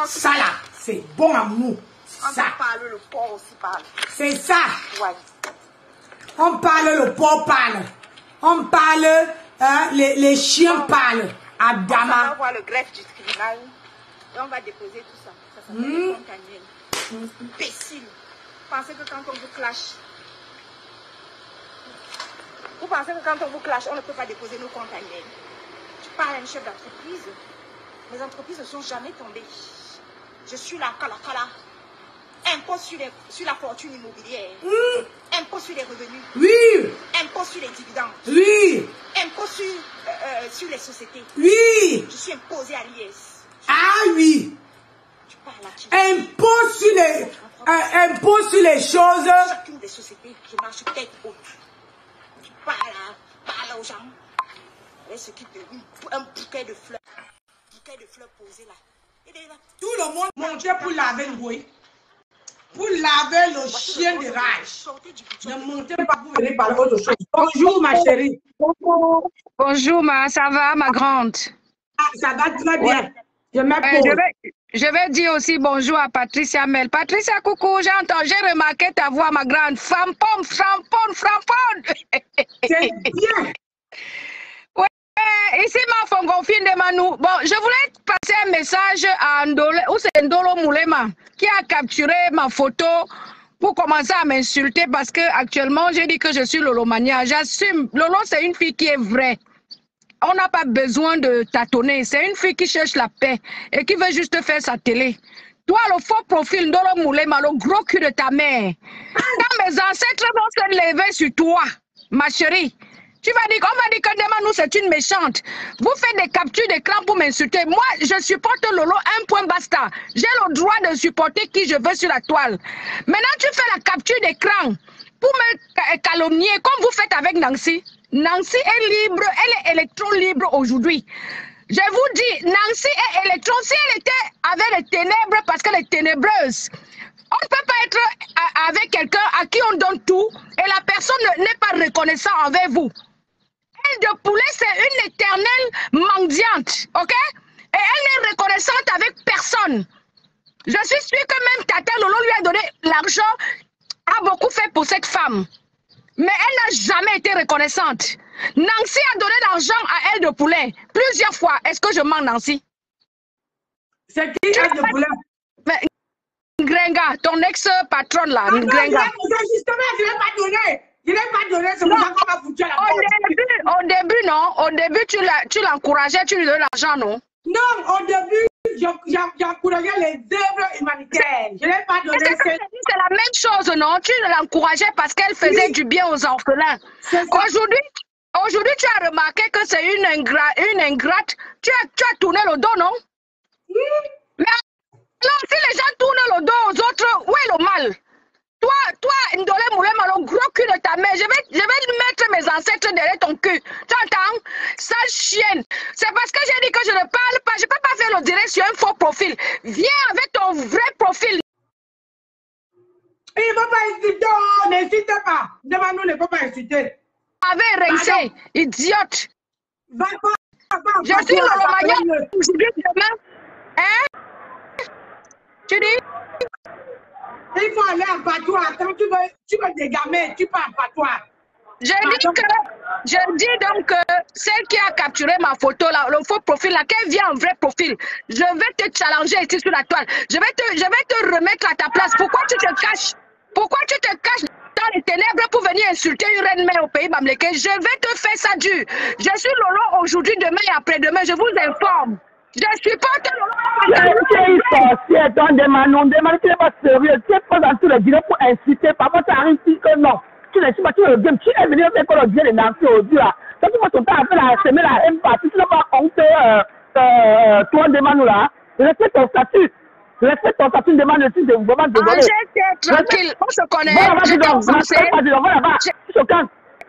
ça là, c'est bon à nous. Ça. Le porc aussi parle. C'est ça. Ouais. On parle, le porc parle. On parle, les chiens parlent. Adama. On va voir le greffe du tribunal et on va déposer tout ça. Ça s'appelle le compte annuel. Imbécile. Vous pensez que quand on vous clash, on ne peut pas déposer nos comptes annuels. Tu parles à un chef d'entreprise. Les entreprises ne sont jamais tombées. Je suis là, Kala. Impôt sur la fortune immobilière. Impôt sur les revenus. Oui. Impôt sur les dividendes. Oui. Impôt sur les sociétés. Oui. Je suis imposé à l'IS. Ah oui. Tu parles à qui? Impôt sur les choses. Chacune des sociétés, je marche tête haute. Tu parles aux gens. Elle s'occupe d'un bouquet de fleurs. Bouquet de fleurs posé là. Tout le monde montait pour laver le bruit. Pour laver le chien de rage. Ne montez pas pour venir parler autre chose. Bonjour ma chérie. Bonjour ma, ça va ma grande? Ah, ça va très bien. Je vais dire aussi bonjour à Patricia Mel. Patricia, coucou, j'ai remarqué ta voix, ma grande. Frampon. C'est bien. Ici, ma fongonfine de Manou. Bon, je voulais passer un message à Ndolo, ou c'est Ndolo Moulema, qui a capturé ma photo pour commencer à m'insulter parce que actuellement, j'ai dit que je suis Lolo Mania. J'assume. Lolo, c'est une fille qui est vraie. On n'a pas besoin de tâtonner. C'est une fille qui cherche la paix et qui veut juste faire sa télé. Toi, le faux profil Ndolo Moulema, le gros cul de ta mère. Quand mes ancêtres vont se lever sur toi, ma chérie, on va dire que demain, nous, c'est une méchante. Vous faites des captures d'écran pour m'insulter. Moi, je supporte Lolo, un point basta. J'ai le droit de supporter qui je veux sur la toile. Maintenant, tu fais la capture d'écran pour me calomnier, comme vous faites avec Nancy. Nancy est libre, elle est électron libre aujourd'hui. Je vous dis, Nancy est électron. Si elle était avec les ténèbres, parce qu'elle est ténébreuse, on ne peut pas être avec quelqu'un à qui on donne tout et la personne n'est pas reconnaissante envers vous. Elle de poulet, c'est une éternelle mendiante, ok? Et elle n'est reconnaissante avec personne. Je suis sûre que même Tata Lolo lui a donné l'argent, a beaucoup fait pour cette femme. Mais elle n'a jamais été reconnaissante. Nancy a donné l'argent à elle de poulet plusieurs fois. Est-ce que je mens, Nancy? C'est qui elle de poulet? Grenga, ton ex-patronne là, Grenga. Justement, je ne l'ai pas donné. Je ne l'ai pas donné, c'est pour ça qu'on va foutre la porte. Au début, non. Au début, tu l'encourageais, tu lui donnais l'argent, non? Non, au début, j'encourageais les œuvres humanitaires. Je ne l'ai pas donné. C'est la même chose, non? Tu l'encourageais parce qu'elle faisait du bien aux orphelins. Aujourd'hui, tu as remarqué que c'est une ingrate. Tu as tourné le dos, non? Mais non, si les gens tournent le dos aux autres, où est le mal? Toi, Ndolo Moulema, le gros cul de ta mère, je vais mettre mes ancêtres derrière ton cul. Tu entends? Sale chienne. C'est parce que j'ai dit que je ne parle pas. Je ne peux pas faire le direct sur un faux profil. Viens avec ton vrai profil. Il ne faut pas insulter. Oh, n'insiste pas. Devant nous, il ne faut pas insulter. Avec rincé, idiote. Va. Je suis Lolo Mania. Aujourd'hui, demain. Hein? Tu dis? Il faut aller en patois. Quand tu veux dégamer, tu pars en patois. Je dis donc que celle qui a capturé ma photo, là, le faux profil, là, qu'elle vient en vrai profil. Je vais te challenger ici sur la toile. Je vais te remettre à ta place. Pourquoi tu te caches? Pourquoi tu te caches dans les ténèbres pour venir insulter une reine mère au pays Bamileke? Je vais te faire ça dur. Je suis Lolo aujourd'hui, demain et après-demain. Je vous informe. Je suis pas Lolo. Tu es une sorcière, ton Demano, tu n'es pas sérieux. Tu es pas dans tous les directs pour insulter. Parfois, tu arrives ici que non. Tu ne suis pas, tu es le game. Tu es venu faire le bien de Nancy aujourd'hui là. Quand tu vas ton temps à faire la semer la haine partie, tu n'as pas honte, toi Demano là. Respecte ton statut. Respecte ton statut, demande le titre de vraiment désolé. Tranquille, on se connaît. Je t'ai offensé.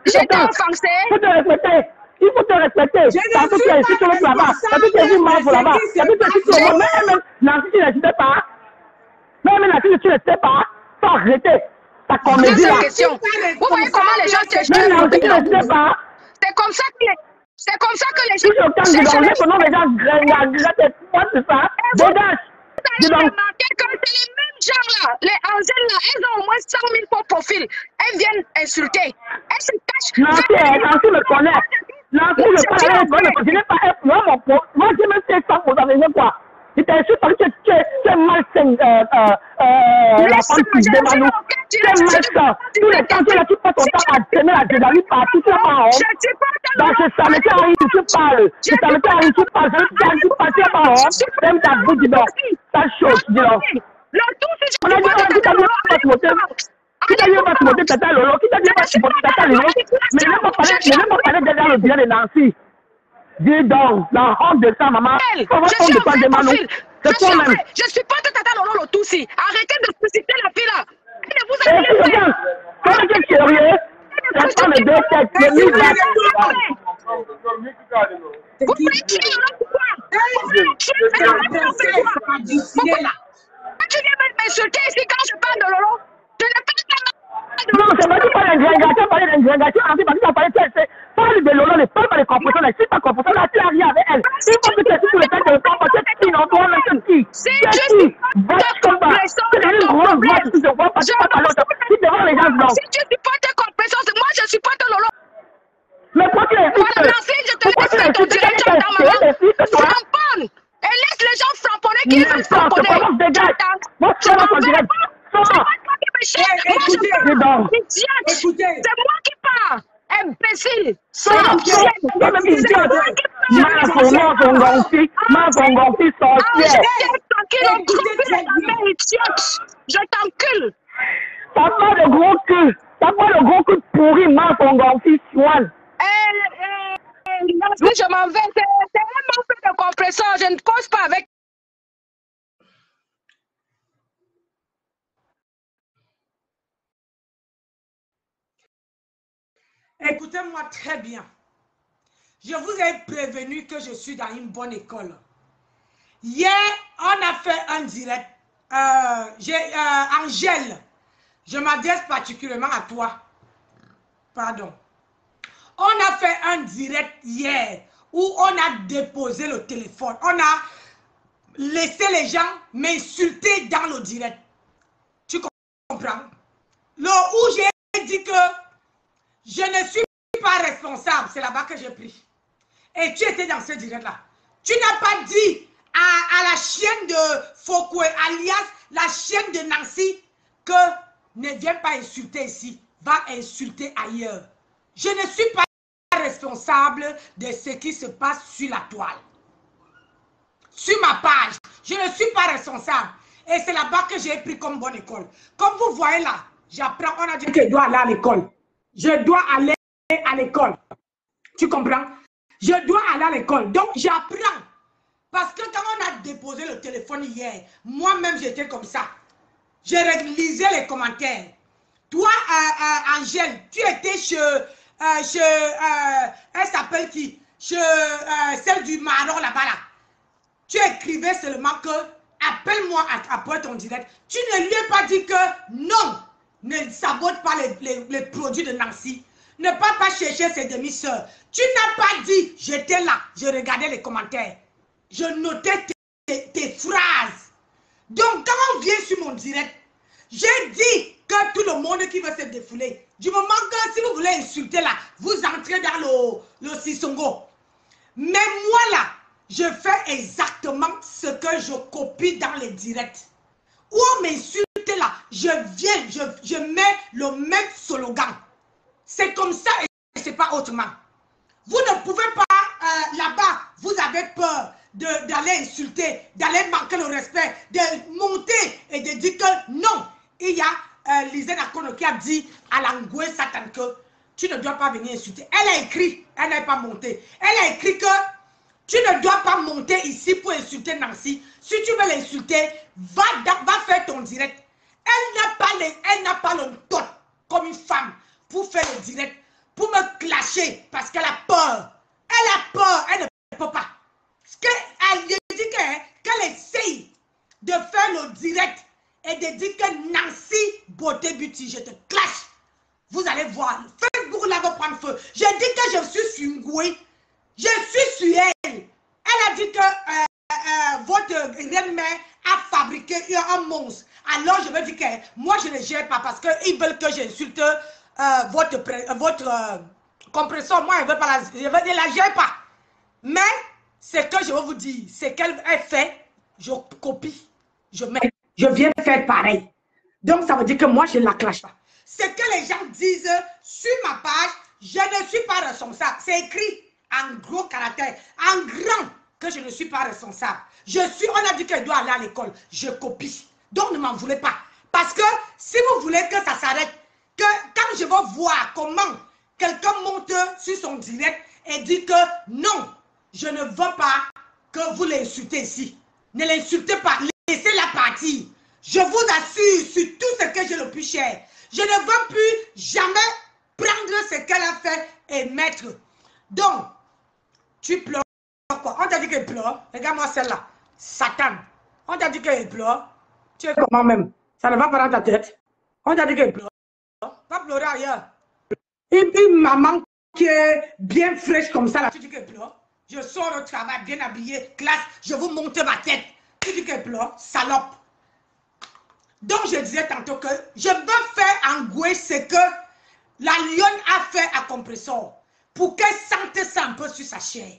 Je t'ai offensé. Il faut te respecter. Il faut te respecter. Parce que tu es ici sur le là-bas. Parce que tu es une membre là-bas. Parce que tu es ici sur le monde. Même Nancy, tu ne sais pas. Même Nancy, tu ne sais pas. Faut arrêter ta comédie là. Vous voyez comment les gens te jugent. C'est comme ça que les gens. Quand tu donnes ton nom, les gens grattent. Moi, c'est ça. Dégage. J'ai remarqué que c'est les mêmes gens là, les Angèles là, elles ont au moins 100 000 pour profil. Elles viennent insulter. Elles se cachent. Nancy me connaît. Nancy me connaît. Je n'ai pas un problème. Moi, je me sais ça pour t'amuser quoi. Je t'insulte parce que tu es malsain. La femme qui demande. Tu es malsain. Tous les temps, tu passes ton temps à t'aimer la dédalie partout. Tu n'as pas honte. Dans ce samedi, tu parles. Ce samedi, tu parles. Tu n'as pas honte. Même ta bouche, dis donc. Ta chose, dis donc. On a dit que tu n'as pas supporté. Qui t'a dit pas supporter Tata Lolo? Qui t'a dit pas supporter Tata Lolo? Mais ne pas parler derrière le bien de Nancy. Dis donc, la honte de ça, maman. Comment on de pas demander? C'est toi-même. Je suis pas de Tata Lolo Lotoussi. Arrêtez de susciter la fille là. Ne vous avez pas. Quand tu es sérieux, c'est pas le deux têtes. C'est lui là. Vous voulez tuer Lolo? Tu viens m'insulter ici quand je parle de Lolo? Je n'ai pas non, c'est pas tu parles d'ingrédients, tu parles d'ingrédients, tu parles de parle de Lolo, ne parle pas de composition, ne suis pas composition, là tu n'as rien avec elle. Il faut que tu aies tout le temps de le temps parce que tu n'en vois même qui. C'est qui? Vache comme ça. C'est une grosse vache, tu ne vois pas, tu ne vois pas l'autre. Tu te vois les gens blancs. Si tu supportes tes compressions, moi je supporte Lolo. Mais pourquoi tu insultes? Voilà, je te laisse faire ton direct dans ma main. Framponne. Et laisse les gens framponner qui veulent framponner. Moi, tu vas ton direct. Écoutez, c'est moi qui parle. Imbécile. Je t'encule. T'as pas de gros cul. T'as pas de gros cul pourri, mal ton gonfle, Swan. Je m'en vais. C'est un manque de compresseur. Je ne cause pas avec. Écoutez-moi très bien. Je vous ai prévenu que je suis dans une bonne école. Hier, on a fait un direct. Angèle, je m'adresse particulièrement à toi. Pardon. On a fait un direct hier où on a déposé le téléphone. On a laissé les gens m'insulter dans le direct. Tu comprends? Où j'ai dit que je ne suis pas responsable. C'est là-bas que j'ai pris. Et tu étais dans ce direct-là. Tu n'as pas dit à la chienne de Fokwe, alias la chienne de Nancy, que ne viens pas insulter ici. Va insulter ailleurs. Je ne suis pas responsable de ce qui se passe sur la toile. Sur ma page. Je ne suis pas responsable. Et c'est là-bas que j'ai pris comme bonne école. Comme vous voyez là, j'apprends. On a dit que je dois aller à l'école. Je dois aller à l'école. Tu comprends? Je dois aller à l'école. Donc, j'apprends. Parce que quand on a déposé le téléphone hier, moi-même, j'étais comme ça. Je lisais les commentaires. Toi, Angèle, tu étais chez elle s'appelle qui? Chez celle du Maroc là-bas là. Tu écrivais seulement que appelle-moi après ton direct. Tu ne lui as pas dit que non, ne sabote pas les produits de Nancy. Ne pas chercher ses demi-sœurs. Tu n'as pas dit, j'étais là, je regardais les commentaires. Je notais tes phrases. Donc, quand on vient sur mon direct, j'ai dit que tout le monde qui veut se défouler, du moment que si vous voulez insulter là, vous entrez dans le Sissongo. Mais moi là, je fais exactement ce que je copie dans les directs. Où on m'insulte insulter là, je viens, je mets le même slogan. C'est comme ça et c'est pas autrement. Vous ne pouvez pas, là-bas, vous avez peur d'aller insulter, d'aller manquer le respect, de monter et de dire que non. Il y a Lisette Akono qui a dit à l'Angoué Satan que tu ne dois pas venir insulter. Elle a écrit, elle n'est pas montée. Elle a écrit que tu ne dois pas monter ici pour insulter Nancy. Si tu veux l'insulter, va faire ton direct. Elle n'a pas le tot comme une femme pour faire le direct, pour me clasher parce qu'elle a peur. Elle a peur, elle ne peut pas. Elle dit qu'elle essaye de faire le direct et de dire que Nancy Beauté Beauty, je te clash. Vous allez voir, Facebook là va prendre feu. J'ai dit que je suis sur Ngoué. Je suis sur elle. Elle a dit que votre reine-mère a fabriqué un monstre. Alors je me dis que moi je ne gère pas parce qu'ils veulent que j'insulte votre compresseur. Moi je ne la gère pas. Mais ce que je veux vous dire, c'est qu'elle fait, je copie, je mets, je viens faire pareil. Donc ça veut dire que moi je ne la clash pas. Ce que les gens disent sur ma page, je ne suis pas responsable. C'est écrit en gros caractère, en grand, que je ne suis pas responsable. On a dit qu'elle doit aller à l'école. Je copie. Donc ne m'en voulez pas. Parce que si vous voulez que ça s'arrête, que quand je vais voir comment quelqu'un monte sur son direct et dit que non, je ne veux pas que vous l'insultez ici. Ne l'insultez pas. Laissez-la partir. Je vous assure sur tout ce que j'ai le plus cher. Je ne veux plus jamais prendre ce qu'elle a fait et mettre. Donc, tu pleures quoi? On t'a dit qu'elle pleure. Regarde-moi celle-là. Satan. On t'a dit qu'elle pleure. Tu es comment même? Ça ne va pas dans ta tête. On t'a dit qu'elle pleure. Va pleurer ailleurs. Une maman qui est bien fraîche comme ça, là, tu dis qu'elle pleure. Je sors au travail, bien habillée, classe, je vous monte ma tête. Tu dis qu'elle pleure, salope. Donc je disais tantôt que je veux faire engouer ce que la lionne a fait à Compressor pour qu'elle sente ça un peu sur sa chair.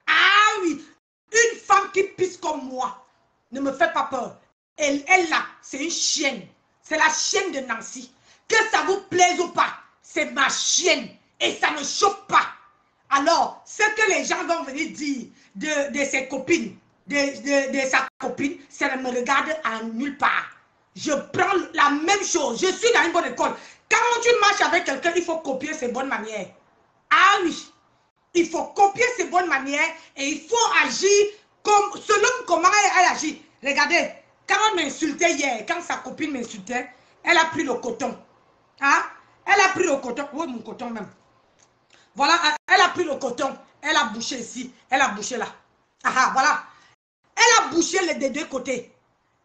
Ah oui, une femme qui pisse comme moi ne me fait pas peur. Elle là, c'est une chienne. C'est la chienne de Nancy. Que ça vous plaise ou pas, c'est ma chienne et ça ne choque pas. Alors, ce que les gens vont venir dire de ses copines, de sa copine, ça ne me regarde en nulle part. Je prends la même chose. Je suis dans une bonne école. Quand tu marches avec quelqu'un, il faut copier ses bonnes manières. Ah oui, il faut copier ses bonnes manières et il faut agir comme, selon comment elle agit. Regardez, quand on m'insultait hier, quand sa copine m'insultait, elle a pris le coton. Hein? Elle a pris le coton. Oui, mon coton même. Voilà, elle a pris le coton. Elle a bouché ici. Elle a bouché là. Ah, voilà. Elle a bouché des deux côtés.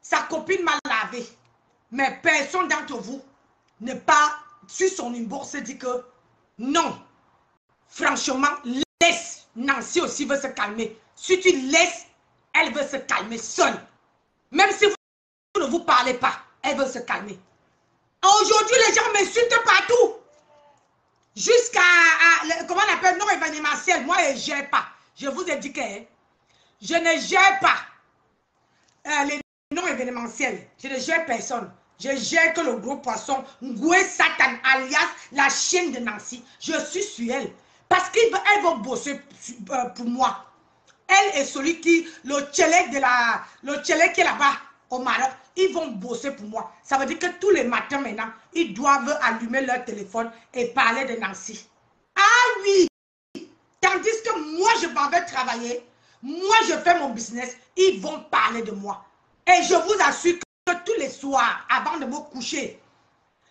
Sa copine m'a lavé. Mais personne d'entre vous n'est pas sur son inbox se dit que non. Franchement, laisse. Nancy aussi veut se calmer. Si tu laisses, elle veut se calmer seule. Même si vous ne vous parlez pas, elle veut se calmer. Aujourd'hui, les gens m'insultent partout. Jusqu'à, comment on appelle, non événementiel. Moi, je ne gère pas. Je vous ai dit que je ne gère pas les non événementiels. Je ne gère personne. Je gère que le gros poisson, Ngoué Satan, alias la chienne de Nancy. Je suis sur elle. Parce qu'elle va bosser pour moi. Elle est celui qui, le tchelek qui est là-bas au Maroc, ils vont bosser pour moi. Ça veut dire que tous les matins maintenant, ils doivent allumer leur téléphone et parler de Nancy. Ah oui! Tandis que moi, je m'en vais travailler, moi, je fais mon business, ils vont parler de moi. Et je vous assure que tous les soirs, avant de me coucher,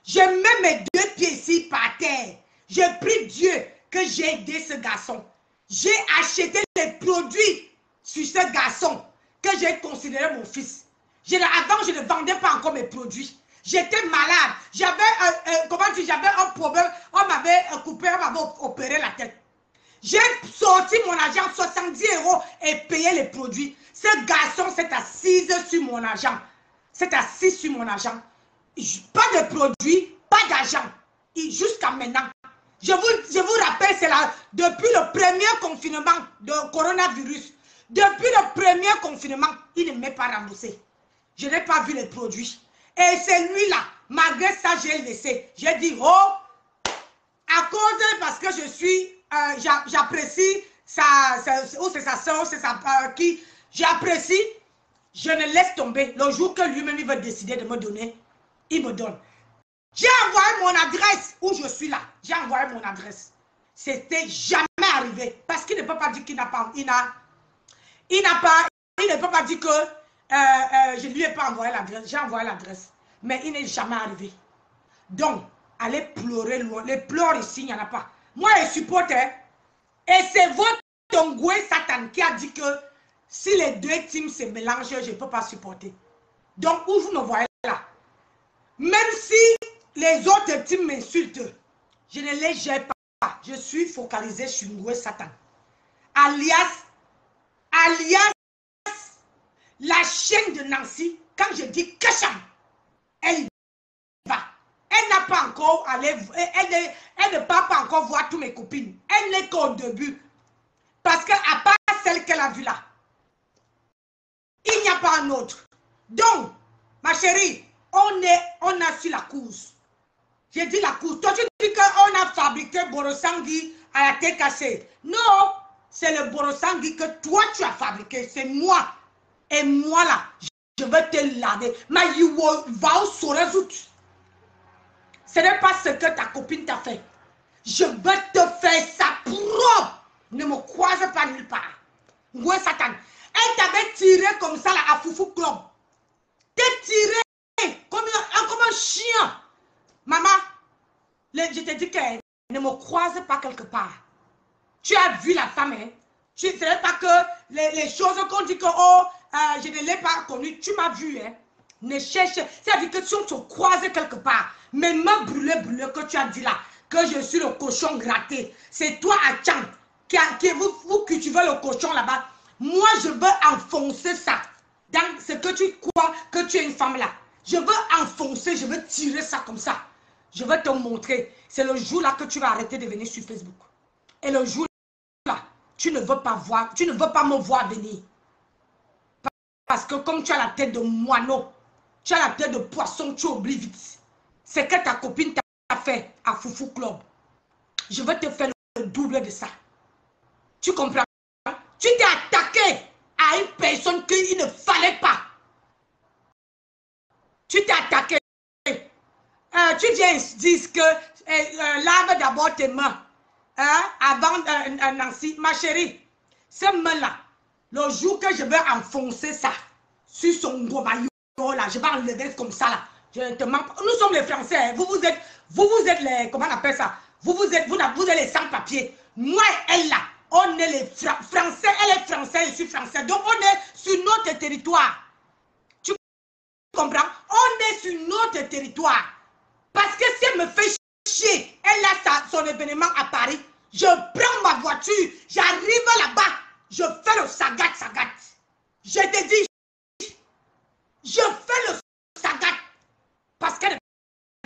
je mets mes deux pieds ici par terre. Je prie Dieu que j'ai aidé ce garçon. J'ai acheté les produits sur ce garçon que j'ai considéré mon fils. Avant, je ne vendais pas encore mes produits. J'étais malade. J'avais un problème. On m'avait coupé, on m'avait opéré la tête. J'ai sorti mon argent, 70 € et payé les produits. Ce garçon s'est assis sur mon argent. S'est assis sur mon argent. Pas de produits, pas d'argent. Jusqu'à maintenant. Je vous rappelle, c'est là, depuis le premier confinement de coronavirus, depuis le premier confinement, il ne m'est pas remboursé. Je n'ai pas vu les produits. Et c'est lui-là, malgré ça, j'ai laissé. J'ai dit, oh, à cause, parce que je suis, j'apprécie ou c'est sa soeur, c'est sa qui, j'apprécie, je ne laisse tomber. Le jour que lui-même il veut décider de me donner, il me donne. J'ai envoyé mon adresse où je suis là. J'ai envoyé mon adresse. C'était jamais arrivé. Parce qu'il ne peut pas dire qu'il n'a pas, il ne peut pas dire que je ne lui ai pas envoyé l'adresse. J'ai envoyé l'adresse. Mais il n'est jamais arrivé. Donc, allez pleurer loin. Les pleurs ici, il n'y en a pas. Moi, je supporte. Et c'est votre Tongoué Satan qui a dit que si les deux teams se mélangent, je ne peux pas supporter. Donc, où vous me voyez là? Même si les autres teams m'insultent, je ne les gère pas. Je suis focalisé sur Ngoué Satan. Alias, la chaîne de Nancy, quand je dis Kacham, elle y va. Elle n'a pas encore allé, elle ne part pas encore voir toutes mes copines. Elle n'est qu'au début. Parce qu'à part celle qu'elle a vue là, il n'y a pas un autre. Donc, ma chérie, on a su la course. J'ai dit la course. Toi, tu dis qu'on a fabriqué Borosangui à la tête cassée. Non, c'est le Borosangui que toi, tu as fabriqué. C'est moi. Et moi, là, je vais te laver. Mais il va se résoudre. Ce n'est pas ce que ta copine t'a fait. Je vais te faire ça propre. Ne me croise pas nulle part. Ouais, Satan. Elle t'avait tiré comme ça là à Foufou Club. T'es tiré comme un chien. Maman, je te dis que ne me croise pas quelque part. Tu as vu la femme, hein? Ce n'est pas que les choses qu'on dit que oh, je ne l'ai pas connue. Tu m'as vu, hein? Ne cherche. C'est-à-dire que si on te croise quelque part, mais me brûler que tu as dit là, que je suis le cochon gratté. C'est toi, Achan, vous cultivez le cochon là-bas. Moi, je veux enfoncer ça dans ce que tu crois que tu es une femme là. Je veux enfoncer, je veux tirer ça comme ça. Je veux te montrer. C'est le jour là que tu vas arrêter de venir sur Facebook. Et le jour là, tu ne veux pas voir, tu ne veux pas me voir venir. Parce que comme tu as la tête de moineau, tu as la tête de poisson, tu oublies vite. C'est que ta copine t'a fait à Foufou Club. Je veux te faire le double de ça. Tu comprends? Tu t'es attaqué à une personne qu'il ne fallait pas. Tu t'es attaqué. Tu dis que lave d'abord tes mains. Hein, avant Nancy, ma chérie. Ces mains-là, le jour que je vais enfoncer ça sur son gros maillot, là, je vais enlever comme ça là. Je te mens pas. Nous sommes les Français. Hein. Vous êtes les, comment on appelle ça? Vous êtes les sans-papiers. Moi, elle là. On est les Français, elle est Française, je suis Français. Donc, on est sur notre territoire. Tu comprends? On est sur notre territoire. Parce que si elle me fait chier, elle a son événement à Paris, je prends ma voiture, j'arrive là-bas, je fais le sagat. Je te dis, je fais le sagat. Parce qu'elle ne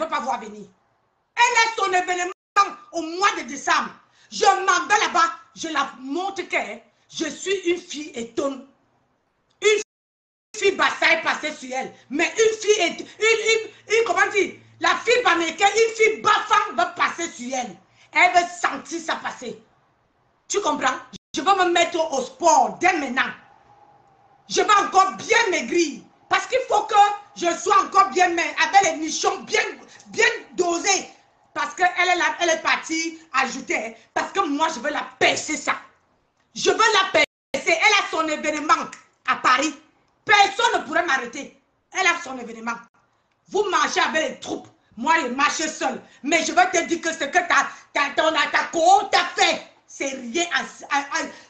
peut pas voir venir. Elle a son événement au mois de décembre. Je m'en vais là-bas, je la montre que je suis une fille étonne. Une fille bassaille passée sur elle. Mais une fille, comment dire, la fille américaine, une fille bafang va passer sur elle. Elle veut sentir ça passer. Tu comprends? Je vais me mettre au sport dès maintenant. Je vais encore bien maigrir. Parce qu'il faut que je sois encore bien maigre, avec les nichons bien dosés. Parce qu'elle est partie ajouter. Parce que moi, je veux la percer ça. Je veux la percer. Elle a son événement à Paris. Personne ne pourrait m'arrêter. Elle a son événement. Vous marchez avec les troupes. Moi, je marche seul. Mais je veux te dire que ce que ta cohorte a fait, c'est rien à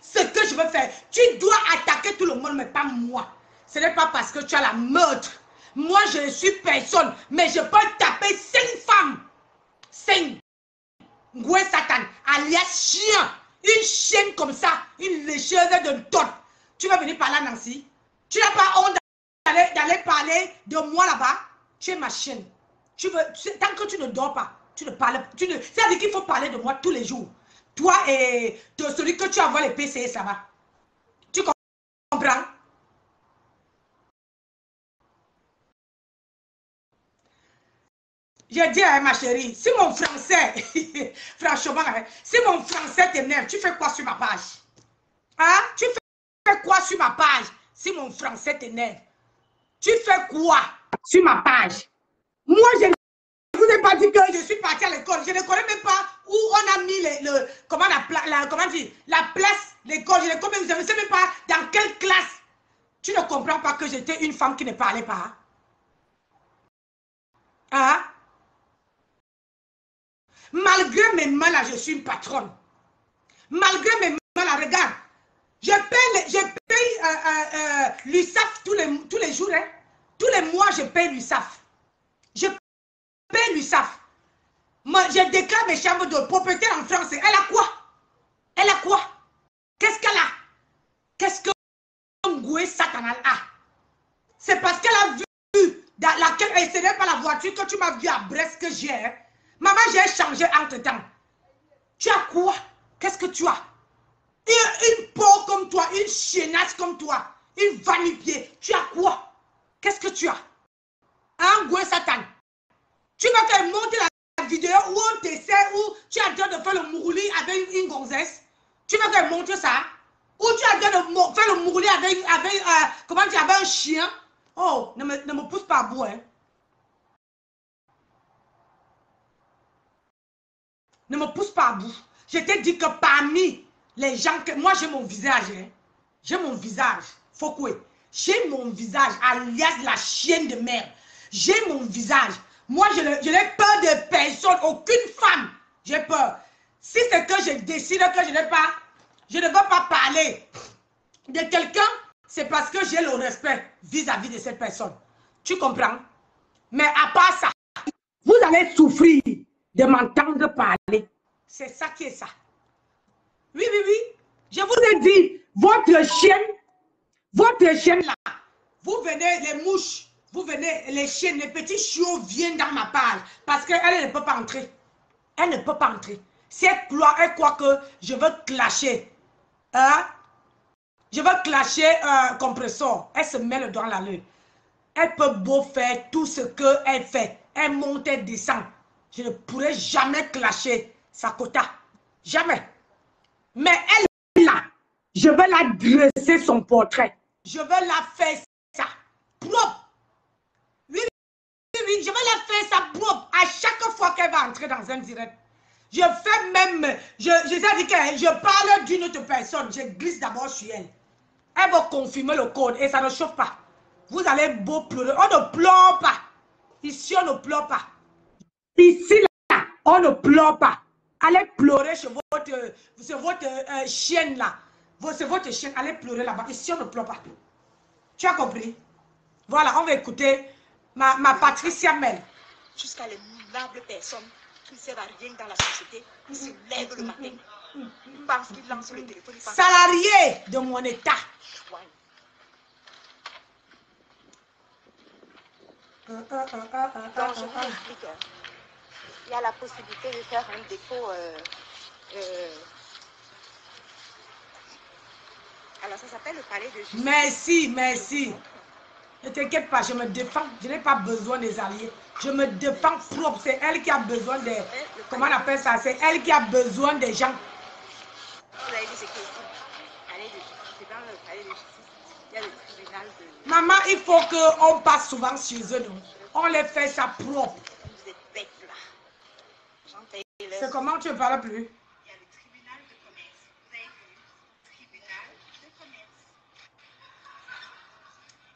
ce que je veux faire. Tu dois attaquer tout le monde, mais pas moi. Ce n'est pas parce que tu as la meurtre. Moi, je ne suis personne. Mais je peux taper 5 femmes. 5. Ngoué Satan, alias chien. Une chienne comme ça, une lécheuse de tot. Tu vas venir parler à Nancy. Tu n'as pas honte d'aller parler de moi là-bas. Tu es ma chienne. Tant que tu ne dors pas, tu ne parles pas. C'est-à-dire qu'il faut parler de moi tous les jours. Toi et celui que tu envoies les PCS là-bas. Tu comprends? J'ai dit à ma chérie, si mon français, franchement, hein, si mon français t'énerve, tu fais quoi sur ma page? Hein? Tu fais quoi sur ma page si mon français t'énerve? Tu fais quoi sur ma page? Moi, je ne vous ai pas dit que je suis partie à l'école. Je ne connais même pas où on a mis la place, l'école. Je ne sais même pas dans quelle classe. Tu ne comprends pas que j'étais une femme qui ne parlait pas. Hein? Malgré mes mains là, je suis une patronne. Malgré mes mains là, regarde. Je paye l'USAF tous les jours. Hein. Tous les mois, je paye l'USAF. Je paye l'USAF. Je déclare mes chambres de propriétaire en France. Elle a quoi? Elle a quoi? Qu'est-ce qu'elle a? Qu'est-ce que Ngoué Satanal a? C'est parce qu'elle a vu dans laquelle elle ne pas la voiture que tu m'as vu à Brest que j'ai. Hein. Maman, j'ai changé entre-temps. Tu as quoi? Qu'est-ce que tu as? Une peau comme toi, une chiennasse comme toi, une vanipier. Tu as quoi? Qu'est-ce que tu as? Un Ngoué Satan. Tu vas faire monter la vidéo où on te sait, où tu as en train de faire le mourouli avec une gonzesse. Tu vas faire monter ça. Ou tu as en train de faire le mourouli avec comment tu avais un chien. Oh, ne me pousse pas à bout, hein. Ne me pousse pas à bout. Je t'ai dit que parmi les gens que... Moi, j'ai mon visage. Hein. J'ai mon visage. Fokoué. J'ai mon visage, alias la chienne de merde. J'ai mon visage. Moi, je n'ai peur de personne, aucune femme. J'ai peur. Si c'est que je décide que je ne veux pas parler de quelqu'un, c'est parce que j'ai le respect vis-à-vis de cette personne. Tu comprends? Mais à part ça, vous allez souffrir de m'entendre parler. C'est ça qui est ça. Oui, oui, oui. Je vous ai dit, votre chienne là, vous venez, les mouches, vous venez, les chiennes, les petits chiots viennent dans ma page parce qu'elle ne peut pas entrer. Elle ne peut pas entrer. Si elle croit que je veux clasher, je veux clasher un compresseur, elle se met le doigt dans la lune. Elle peut beau faire tout ce qu'elle fait. Elle monte, elle descend. Je ne pourrai jamais clasher sa quota. Jamais. Mais elle, là, je vais la dresser son portrait. Je vais la faire ça propre. Oui, oui, oui, je vais la faire ça propre à chaque fois qu'elle va entrer dans un direct. Je fais même, je sais que je parle d'une autre personne, je glisse d'abord sur elle. Elle va confirmer le code et ça ne chauffe pas. Vous allez beau pleurer. On ne pleure pas. Ici, on ne pleure pas. Ici, là, on ne pleure pas. Allez pleurer chez votre chienne là. C'est votre chienne. Allez pleurer là-bas. Ici, on ne pleure pas. Tu as compris? Voilà, on va écouter ma Patricia Mel. Jusqu'à les minables personnes qui ne servent à rien dans la société, qui se lèvent le matin, parce qu'ils lancent le téléphone. Salarié de mon état. Ouais. Donc, je vous explique. Il y a la possibilité de faire un dépôt. Alors, ça s'appelle le palais de justice. Merci, merci. Ne t'inquiète pas, je me défends. Je n'ai pas besoin des alliés. Je me défends propre. C'est elle qui a besoin des... Comment on appelle ça? C'est elle qui a besoin des gens. Vous avez dit c'est dans le palais de justice. Il y a le tribunal de... Maman, il faut qu'on passe souvent chez eux. Non? On les fait ça propre. Vous êtes bêtes là. C'est comment tu ne parles plus? Il y a le tribunal de commerce. Vous avez vu? Tribunal de commerce.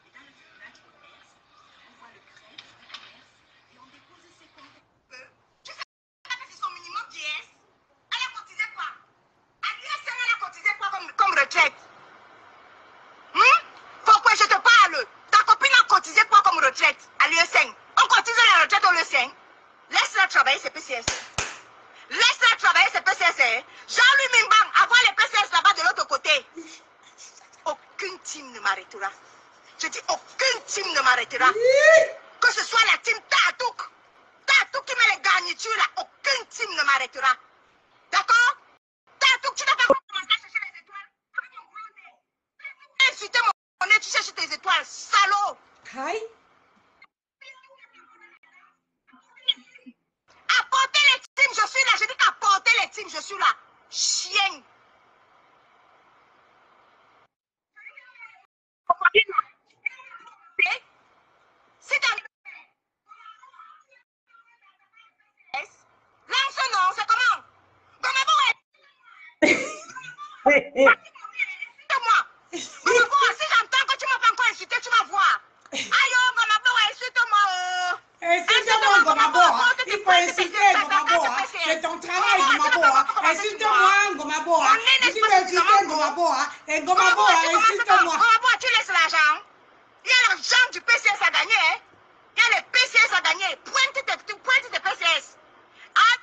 Et dans le tribunal de commerce, on voit le greffe du commerce et on dépose ses comptes. Tu sais pas que c'est son minimum d'IS? Elle a cotisé quoi? À l'USN, elle a cotisé quoi comme retraite? Faut que je te parle. Ta copine a cotisé quoi comme retraite à l'USN? On cotise la retraite au l'USN. Laisse-la travailler ses PCS. Laisse-la travailler ses PCS. Jean-Louis Mimbang, avoir les PCS là-bas de l'autre côté. Aucune team ne m'arrêtera. Je dis aucune team ne m'arrêtera. Que ce soit la team Tatouk. Tatouk qui met les garnitures là. Aucune team ne m'arrêtera. D'accord? Tatouk, tu n'as pas commencé à chercher les étoiles. Insulter mon nez, tu cherches tes étoiles. Salaud. Hi. Chienne. C'est un... Lance ce nom, c'est comment? Gomabo, insulte-moi. Gomabo, si j'entends que tu m'as pas encore insulté, tu vas voir. Aïe, Gomabo, insulte-moi. Insulte-moi, Gomabo. Il faut insulter, Gomabo. C'est ton travail, Gomabo. Insulte-moi, Gomabo. Tu peux insulter, Gomabo. Et Gomabo, insulte-moi. Gomabo, tu laisses l'argent. Il y a l'argent du PCS à gagner. Il y a les PCS à gagner. Pointe tes PCS. Ah.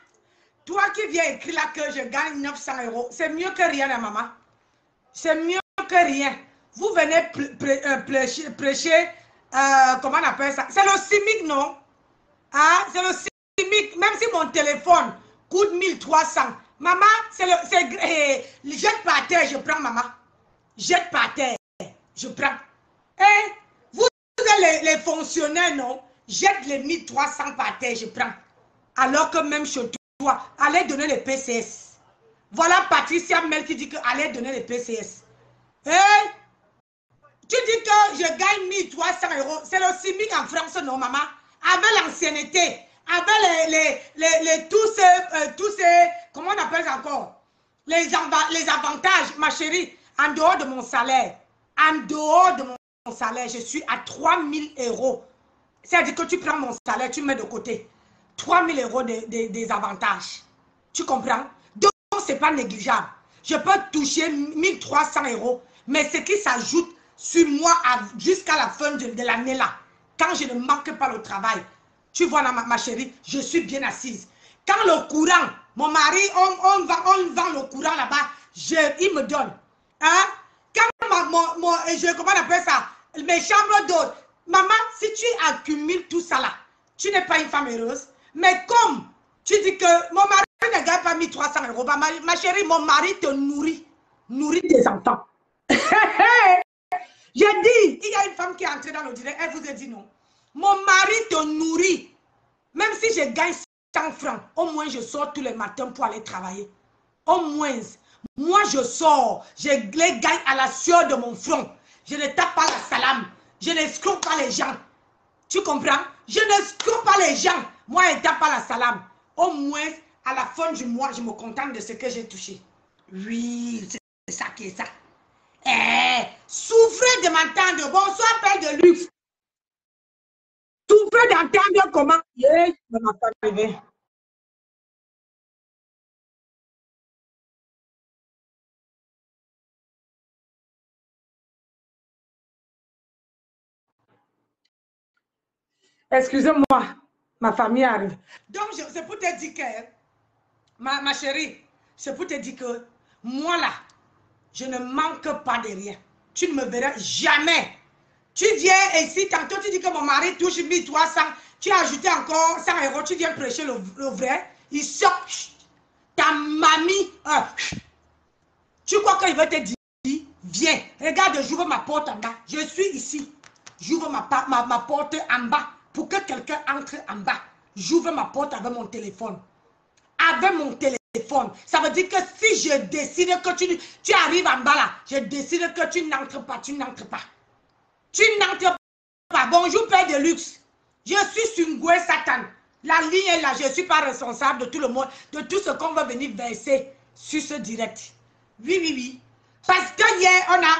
Toi qui viens écrire là que je gagne 900 €, c'est mieux que rien, maman. C'est mieux que rien. Vous venez prêcher, comment on appelle ça? C'est le CIMIC, non? Ah, c'est le CIMIC. Même si mon téléphone coûte 1300. Maman, jette par terre, je prends, maman. Jette par terre, je prends. Eh, vous êtes les fonctionnaires, non? Jette les 1300 par terre, je prends. Alors que même chez toi, allez donner les PCS. Voilà Patricia Mel qui dit que allez donner les PCS. Eh, tu dis que je gagne 1300 €. C'est le CIMIC en France, non, maman? Avec l'ancienneté, avec tous ces, comment on appelle ça encore? Les avantages, ma chérie, en dehors de mon salaire. En dehors de mon salaire, je suis à 3000 €. C'est-à-dire que tu prends mon salaire, tu mets de côté. 3000 € des avantages. Tu comprends? Donc, ce n'est pas négligeable. Je peux toucher 1300 €, mais ce qui s'ajoute sur moi jusqu'à la fin de l'année là, quand je ne manque pas le travail, tu vois, ma chérie, je suis bien assise. Quand le courant, mon mari, on vend le courant là-bas, il me donne. Hein? Quand comment on appelle ça? Mes chambres d'hôtes. Maman, si tu accumules tout ça là, tu n'es pas une femme heureuse. Mais comme tu dis que mon mari ne gagne pas 1300 €, ma chérie, mon mari te nourrit tes enfants. J'ai dit, il y a une femme qui est entrée dans le direct, elle vous a dit non. Mon mari te nourrit. Même si je gagne 100 francs, au moins je sors tous les matins pour aller travailler. Au moins, moi je sors, je les gagne à la sueur de mon front. Je ne tape pas la salame, je n'escroque pas les gens. Tu comprends? Je n'escroque pas les gens. Moi, je ne tape pas la salame. Au moins, à la fin du mois, je me contente de ce que j'ai touché. Oui, c'est ça qui est ça. Eh, souffrez de m'entendre. Bonsoir, Père de luxe. Souffrez d'entendre comment. Yeah, je ne m'en pas arrivé. Excusez-moi, ma famille arrive. Donc, c'est pour te dire que, ma chérie, c'est pour te dire que, moi là, je ne manque pas de rien. Tu ne me verras jamais. Tu viens ici, tantôt tu dis que mon mari touche 1300, tu as ajouté encore 100 €, tu viens prêcher le vrai. Il sort. Ta mamie, tu crois qu'il va te dire, viens, regarde, j'ouvre ma porte en bas. Je suis ici. J'ouvre ma porte en bas pour que quelqu'un entre en bas. J'ouvre ma porte avec mon téléphone. Avec mon téléphone. Ça veut dire que si je décide que tu arrives en bas là, je décide que tu n'entres pas, tu n'entres pas. Tu n'entres pas. Bonjour, Père de luxe. Je suis sur Ngoué Satan. La ligne est là. Je ne suis pas responsable de tout le monde, de tout ce qu'on va venir verser sur ce direct. Oui, oui, oui. Parce que hier, on a...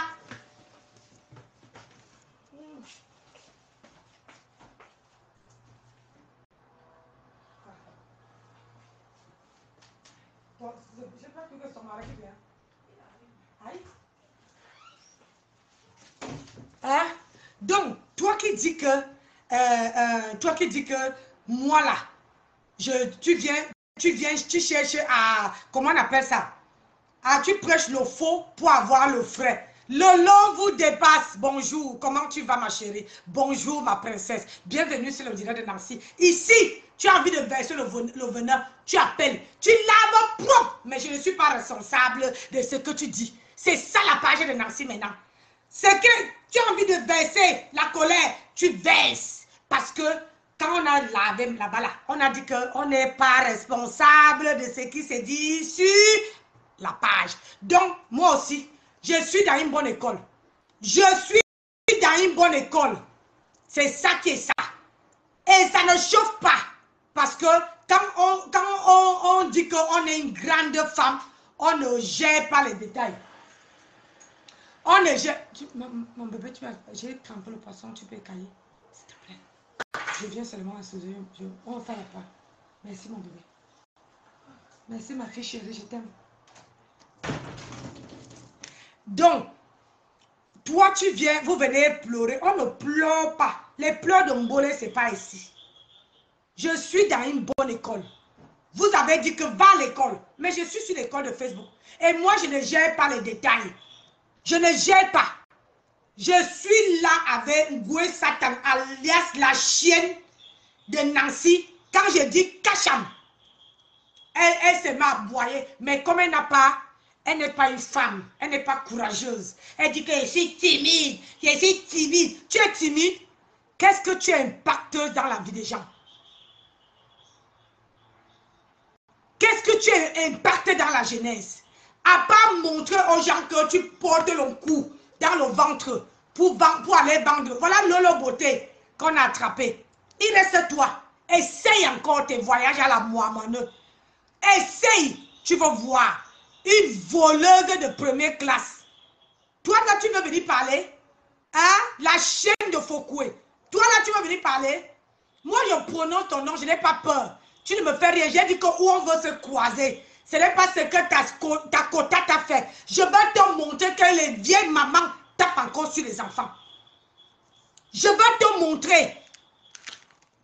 Hein? Donc, toi qui dis que moi là, tu cherches à, comment on appelle ça? Tu prêches le faux pour avoir le vrai. Le lot vous dépasse. Bonjour, comment tu vas ma chérie? Bonjour ma princesse. Bienvenue sur le direct de Nancy. Ici, tu as envie de verser le venin, tu appelles. Tu laves propre. Mais je ne suis pas responsable de ce que tu dis. C'est ça la page de Nancy maintenant. C'est que tu as envie de verser la colère, tu verses. Parce que quand on a lavé là-bas, là, on a dit qu'on n'est pas responsable de ce qui se dit sur la page. Donc, moi aussi, je suis dans une bonne école. Je suis dans une bonne école. C'est ça qui est ça. Et ça ne chauffe pas. Parce que quand on dit qu'on est une grande femme, on ne gère pas les détails. On ne gère... Mon bébé, j'ai trempé le poisson, tu peux écailler. S'il te plaît. Je viens seulement à ce jeu. On va faire la part. Merci mon bébé. Merci ma fille chérie, je t'aime. Donc, toi tu viens, vous venez pleurer. On ne pleure pas. Les pleurs de Mbolé, ce n'est pas ici. Je suis dans une bonne école. Vous avez dit que va à l'école. Mais je suis sur l'école de Facebook. Et moi, je ne gère pas les détails. Je ne gère pas. Je suis là avec Ngoué Satan, alias la chienne de Nancy. Quand je dis Kacham, elle se m'a aboyé. Mais comme elle n'a pas, elle n'est pas une femme. Elle n'est pas courageuse. Elle dit que je suis timide. Je suis timide. Tu es timide? Qu'est-ce que tu es impacteuse dans la vie des gens? Qu'est-ce que tu es impacté dans la jeunesse? À part montrer aux gens que tu portes le cou dans le ventre pour aller vendre. Voilà Lolo Beauté qu'on a attrapé. Il reste toi. Essaye encore tes voyages à la Mohamane. Essaye, tu vas voir. Une voleuse de première classe. Toi, là, tu veux venir parler? Hein? La chaîne de Fokoué. Toi, là, tu veux venir parler? Moi, je prononce ton nom, je n'ai pas peur. Tu ne me fais rien. J'ai dit que où on veut se croiser. Ce n'est pas ce que ta quota t'a fait. Je vais te montrer que les vieilles mamans tapent encore sur les enfants. Je vais te montrer.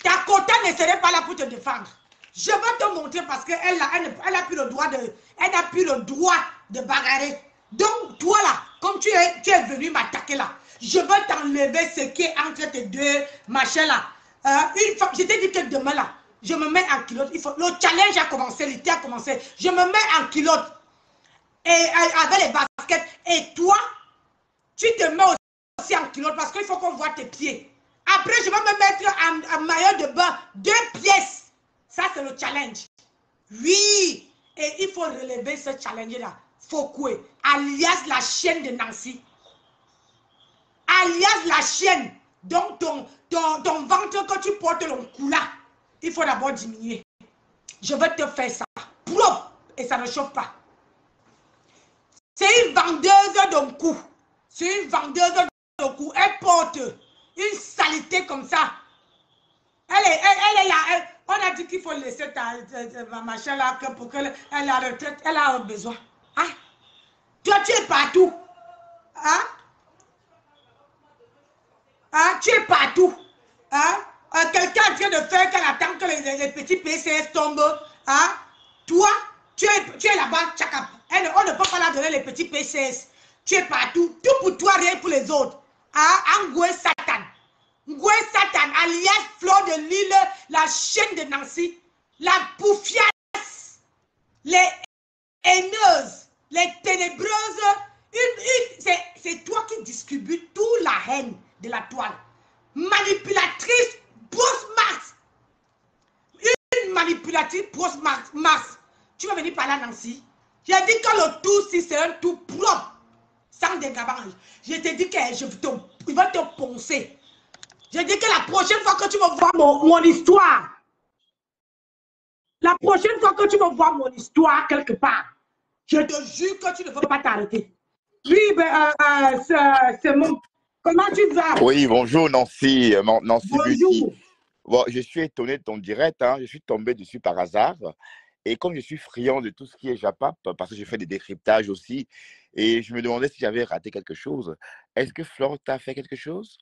Ta quota ne serait pas là pour te défendre. Je vais te montrer parce qu'elle n'a plus le droit de bagarrer. Donc, toi là, comme tu es venu m'attaquer là, je vais t'enlever ce qui est entre tes deux machins là. Une fois, je t'ai dit que demain là, je me mets en culotte. Le challenge a commencé, l'été a commencé. Je me mets en culotte et avec les baskets. Et toi, tu te mets aussi en culotte parce qu'il faut qu'on voit tes pieds. Après, je vais me mettre en maillot de bain, 2 pièces. Ça, c'est le challenge. Oui. Et il faut relever ce challenge-là. Fokoué, alias la chienne de Nancy. Alias la chienne. Donc, ton ventre, quand tu portes le cou là, il faut d'abord diminuer. Je vais te faire ça. Propre. Et ça ne chauffe pas. C'est une vendeuse de cou. C'est une vendeuse de cou. Elle porte une saleté comme ça. Elle est là. On a dit qu'il faut laisser ma machin là pour qu'elle ait la retraite. Elle a un besoin. Hein? Toi, tu es partout. Hein? Hein? Tu es partout. Hein? Quelqu'un est en train de faire qu'elle attend que les petits PCS tombent. Hein? Toi, tu es là-bas. On ne peut pas la donner les petits PCS. Tu es partout. Tout pour toi, rien pour les autres. Hein? Ngoué Satan. Ngoué Satan, alias Fleur de Lille, la chaîne de Nancy, la poufiasse, les haineuses, les ténébreuses. C'est toi qui distribues toute la haine de la toile. Manipulatrice, post-max. Une manipulatrice post-max. Tu vas venir parler à Nancy. J'ai dit que le tout, si c'est un tout propre, sans dégabage. Je t'ai dit que il va te poncer. J'ai dit que la prochaine fois que tu vas voir mon histoire, la prochaine fois que tu vas voir mon histoire quelque part, je te jure que tu ne vas pas t'arrêter. Oui, c'est mon... Comment tu vas? Oui, bonjour Nancy, Nancy Bonjour. Beauty. Bon, je suis étonné de ton direct, hein. Je suis tombé dessus par hasard. Et comme je suis friand de tout ce qui est Japap, parce que j'ai fait des décryptages aussi, et je me demandais si j'avais raté quelque chose. Est-ce que Flore t'a fait quelque chose?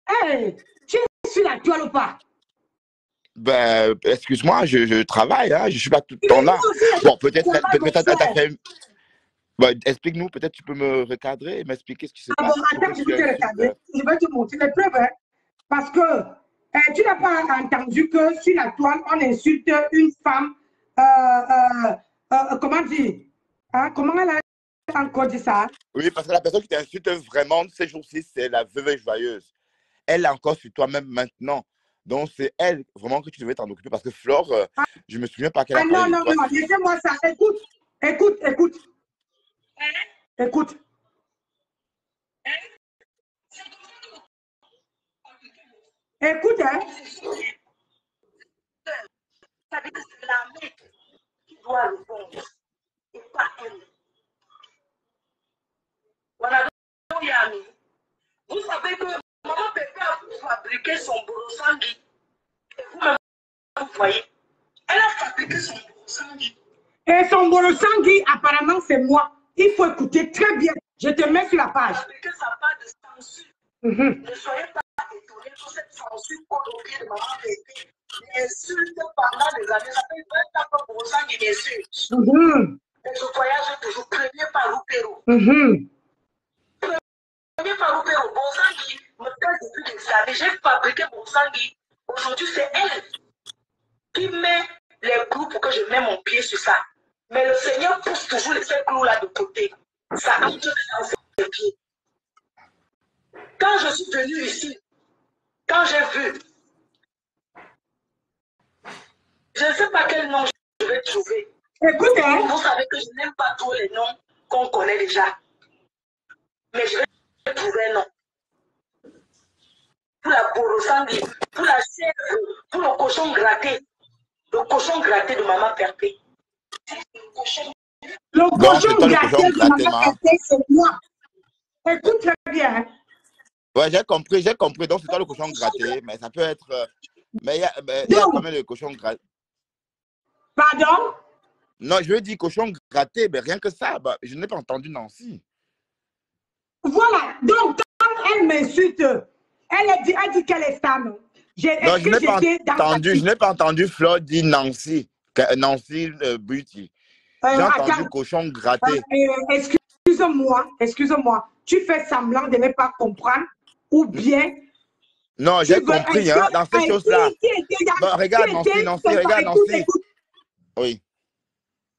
Hey, tu es sur la toile ou pas? Ben, excuse-moi, je travaille, hein. Je ne suis pas tout le temps là. Bon, peut-être t'as fait... Ben, explique-nous, peut-être tu peux me recadrer et m'expliquer ce qui se passe. Bon, attends, je vais te recadrer. Je vais te montrer les preuves. Hein, parce que tu n'as pas entendu que sur la toile, on insulte une femme. Comment dire? Hein, comment elle a encore dit ça? Oui, parce que la personne qui t'insulte vraiment ces jours-ci, c'est la veuve joyeuse. Elle est encore sur toi-même maintenant. Donc, c'est elle vraiment que tu devais t'en occuper parce que Flore, je me souviens pas qu'elle a non, laissez-moi ça. Écoute, écoute. Écoute. Écoute, hein. Ça veut dire que c'est l'armée qui doit répondre et pas elle. Voilà, donc, Yami. Vous savez que maman Pépé a fabriqué son borosangui. Et vous-même, vous voyez. Elle a fabriqué son borosangui. Et son borosangui, apparemment, c'est moi. Il faut écouter très bien. Je te mets sur la page. Que ça part de censure. Ne soyez pas étonnés pour cette censure au pied de maman Pépé. L'insulte pendant des années. Ça fait 20 ans que borosangui m'insulte. Et je voyage toujours premier par Roupéro. Premier par Roupéro. Borosangui me casse depuis des années. J'ai fabriqué borosangui. Aujourd'hui, c'est elle qui met les clous pour que je mette mon pied sur ça. Mais le Seigneur pousse toujours ces clous-là de côté. Ça entre dans ses pieds. Quand je suis venue ici, quand j'ai vu, je ne sais pas quel nom je vais trouver. Écoute, hein. Vous savez que je n'aime pas tous les noms qu'on connaît déjà. Mais je vais trouver un nom. Pour la borosangui, pour la chèvre, pour le cochon gratté. Le cochon gratté de maman Pépé. Le cochon gratté de gratté, maman Pépé, c'est moi. Écoute très bien. Hein. Ouais, j'ai compris. Donc, c'est pas le cochon gratté, mais ça peut être. Mais il y a quand même le cochon gratté. Pardon? Non, je veux dire cochon gratté, mais rien que ça. Bah, je n'ai pas entendu Nancy. Voilà. Donc, quand elle m'insulte, elle dit qu'elle est femme. Non, je n'ai pas entendu Flo dire Nancy. Nancy Beauty. J'ai entendu cochon gratté. Excuse-moi. Tu fais semblant de ne pas comprendre ou bien. Non, j'ai compris, hein, dans ces choses-là. Regarde Nancy, regarde Nancy. Oui.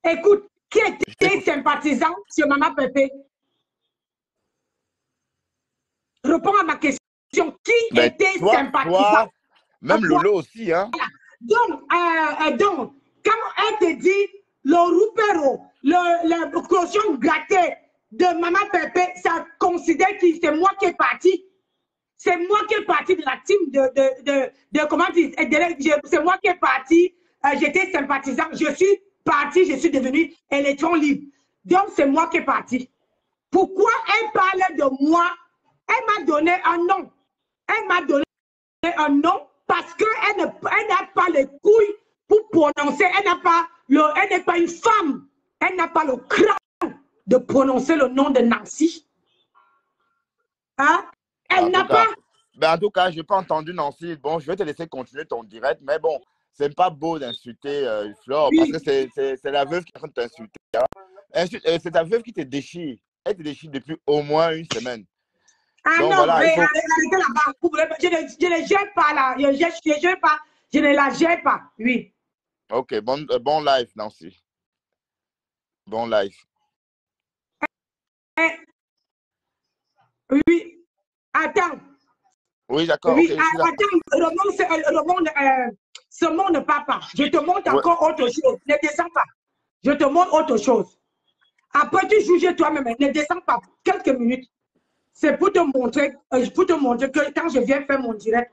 Écoute, qui était sympathisant sur Maman Pépé? Réponds à ma question. Qui était sympathisant? Même Lolo aussi, hein. Donc, quand elle te dit le roupéro, le cochon gratté de Maman Pépé, ça considère que c'est moi qui est parti. C'est moi qui est parti de la team de comment dire, c'est moi qui est parti. J'étais sympathisant. Je suis parti, je suis devenu électron libre. Donc, c'est moi qui est parti. Pourquoi elle parle de moi? Elle m'a donné un nom. Elle m'a donné un nom parce qu'elle n'a pas les couilles pour prononcer. Elle n'est pas une femme. Elle n'a pas le crâne de prononcer le nom de Nancy. Hein? Elle n'a pas. Ben en tout cas, je n'ai pas entendu Nancy. Bon, je vais te laisser continuer ton direct, mais bon, c'est pas beau d'insulter Flore, parce que c'est la veuve qui est en train de t'insulter. Hein? C'est ta veuve qui te déchire. Elle te déchire depuis au moins une semaine. Ah donc, non, voilà, mais arrêtez là-bas. Je ne gère pas là. Je ne la gère pas. Oui. Ok, bon live, Nancy. Bon live. Oui. Attends. Oui, d'accord. Oui, okay, attends. Ce monde ne part pas. Je te montre encore autre chose. Ne descends pas. Je te montre autre chose. Après, tu juges toi-même. Ne descends pas. Quelques minutes. C'est pour te montrer que quand je viens faire mon direct.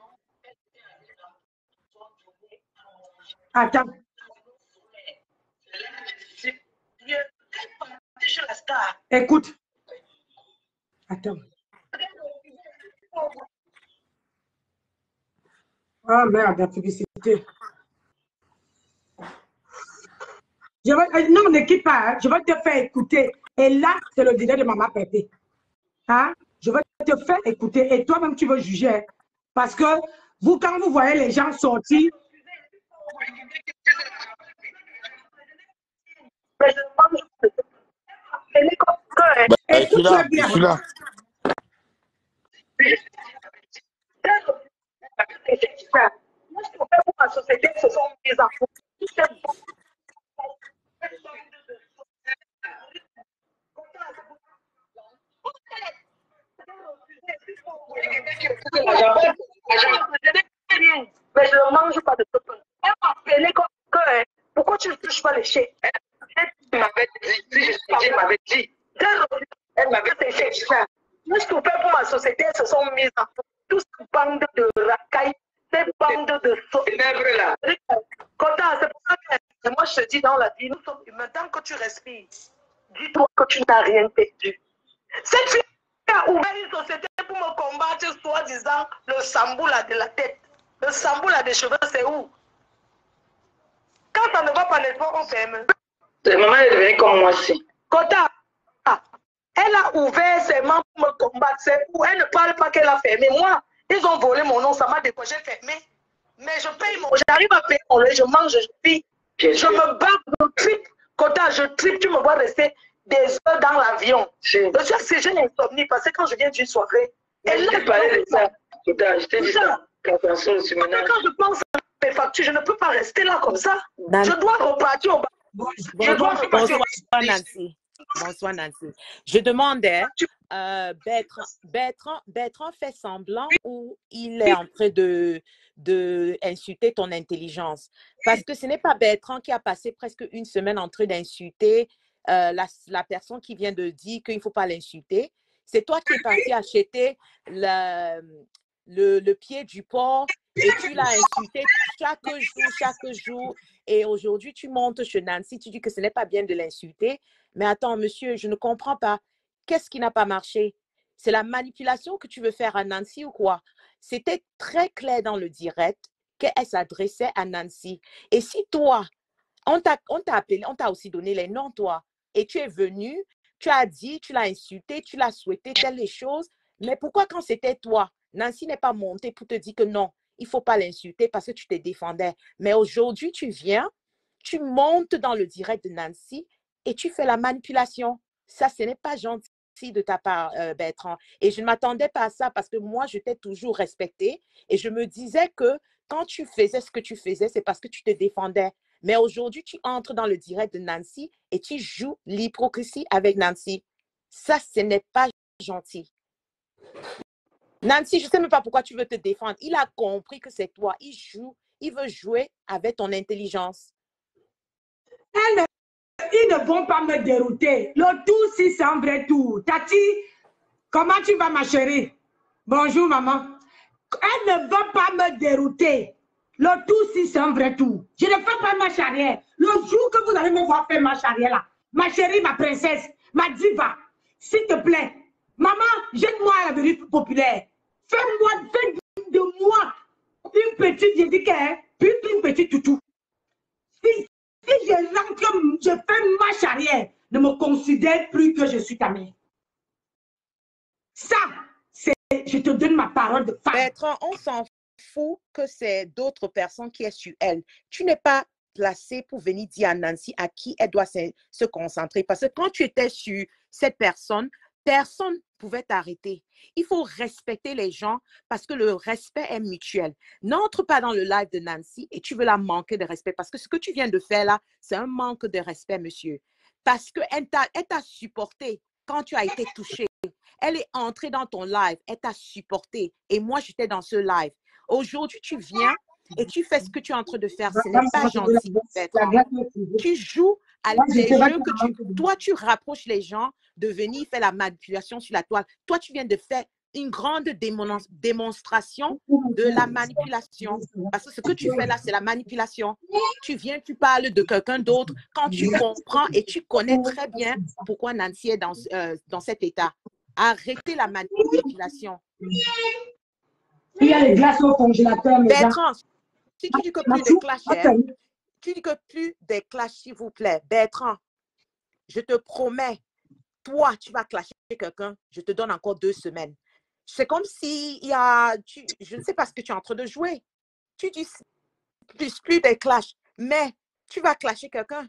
Attends. Écoute. Attends. Ah merde, la publicité. Non, ne quitte pas. Hein. Je vais te faire écouter. Et là, c'est le direct de Maman Pépé. Hein? Je vais te faire écouter et toi-même tu veux juger. Parce que vous, quand vous voyez les gens sortir. Écoute très bien. Je suis là. Moi, je préfère pour ma société, ce sont mes enfants. Mais je ne mange pas de tout. Elle m'a appelé comme que pourquoi tu ne touches pas les chèques? Tu m'avais dit. m'avait dit. Elle m'avait dit, je soupais pour ma société, se sont mises en tous ces bandes de racailles, ces bandes de là. Kota, c'est pour ça que moi je te dis dans la vie, nous sommes humains. Tant que tu respires, dis-toi que tu n'as rien perdu. Cette fille a ouvert une société pour me combattre, soi-disant, le samboula de la tête. Le samboula des cheveux, c'est où? Quand ça ne va pas, n'est-ce pas, on ferme. Maman est devenue comme moi aussi. Kota, elle a ouvert ses mains pour me combattre. C'est où? Elle ne parle pas qu'elle a fermé. Moi, ils ont volé mon nom, ça m'a décoché, fermé. Mais je paye mon... J'arrive à payer mon lait, je mange, je vis. Je me bats, je tripe. Kota, je tripe, tu me vois rester des heures dans l'avion. Je suis assez jeune insomnie parce que quand je viens d'une soirée, elle a parlé de ça. Kota, je t'ai dit ça. Quand je pense à mes factures, je ne peux pas rester là comme ça. Je dois repartir au bas. Bonsoir Nancy. Bonsoir Nancy. Je demandais, Bertrand fait semblant ou il est en train de insulter ton intelligence? Parce que ce n'est pas Bertrand qui a passé presque une semaine en train d'insulter la personne qui vient de dire qu'il ne faut pas l'insulter. C'est toi qui es parti acheter le pied du porc et tu l'as insulté chaque jour. Et aujourd'hui, tu montes chez Nancy, tu dis que ce n'est pas bien de l'insulter. Mais attends, monsieur, je ne comprends pas. Qu'est-ce qui n'a pas marché? C'est la manipulation que tu veux faire à Nancy ou quoi? C'était très clair dans le direct qu'elle s'adressait à Nancy. Et si toi, on t'a appelé, on t'a aussi donné les noms, toi, et tu es venu, tu as dit, tu l'as insulté, tu l'as souhaité, telles les choses. Mais pourquoi quand c'était toi, Nancy n'est pas montée pour te dire que non, il ne faut pas l'insulter parce que tu te défendais. Mais aujourd'hui, tu viens, tu montes dans le direct de Nancy et tu fais la manipulation. Ça, ce n'est pas gentil de ta part, Bertrand. Et je ne m'attendais pas à ça parce que moi, je t'ai toujours respecté et je me disais que quand tu faisais ce que tu faisais, c'est parce que tu te défendais. Mais aujourd'hui, tu entres dans le direct de Nancy et tu joues l'hypocrisie avec Nancy. Ça, ce n'est pas gentil. Nancy, je ne sais même pas pourquoi tu veux te défendre. Il a compris que c'est toi. Il veut jouer avec ton intelligence. Ils ne vont pas me dérouter. Le tout, si c'est un vrai tout. Tati, comment tu vas, ma chérie? Bonjour, maman. Elle ne va pas me dérouter. Le tout, si c'est un vrai tout. Je ne fais pas marche arrière. Le jour que vous allez me voir faire marche arrière là, ma chérie, ma princesse, ma diva, s'il te plaît, maman, jette-moi à la vérité populaire. Fais de moi une petite Jessica, puis une petite toutou. Si je rentre, je fais marche arrière, ne me considère plus que je suis ta mère. Ça, c'est, je te donne ma parole de femme. Bertrand, on s'en fout que c'est d'autres personnes qui est sur elle. Tu n'es pas placé pour venir dire à Nancy à qui elle doit se concentrer. Parce que quand tu étais sur cette personne, personne ne pouvait t'arrêter. Il faut respecter les gens parce que le respect est mutuel. N'entre pas dans le live de Nancy et tu veux la manquer de respect parce que ce que tu viens de faire là, c'est un manque de respect, monsieur. Parce qu'elle t'a supporté quand tu as été touché. Elle est entrée dans ton live, elle t'a supporté et moi, j'étais dans ce live. Aujourd'hui, tu viens et tu fais ce que tu es en train de faire. Ce n'est pas gentil. Tu joues à des jeux que toi, tu rapproches les gens de venir faire la manipulation sur la toile. Toi, tu viens de faire une grande démonstration de la manipulation. Parce que ce que tu fais là, c'est la manipulation. Tu viens, tu parles de quelqu'un d'autre quand tu comprends et tu connais très bien pourquoi Nancy est dans cet état. Arrêtez la manipulation. Il y a les glaces au congélateur. Bertrand, si tu dis que plus de clash, tu dis que plus de clash, s'il vous plaît. Bertrand, je te promets, toi, tu vas clasher quelqu'un, je te donne encore 2 semaines. C'est comme si il y a, je ne sais pas ce que tu es en train de jouer. Tu dis plus de clash, mais tu vas clasher quelqu'un.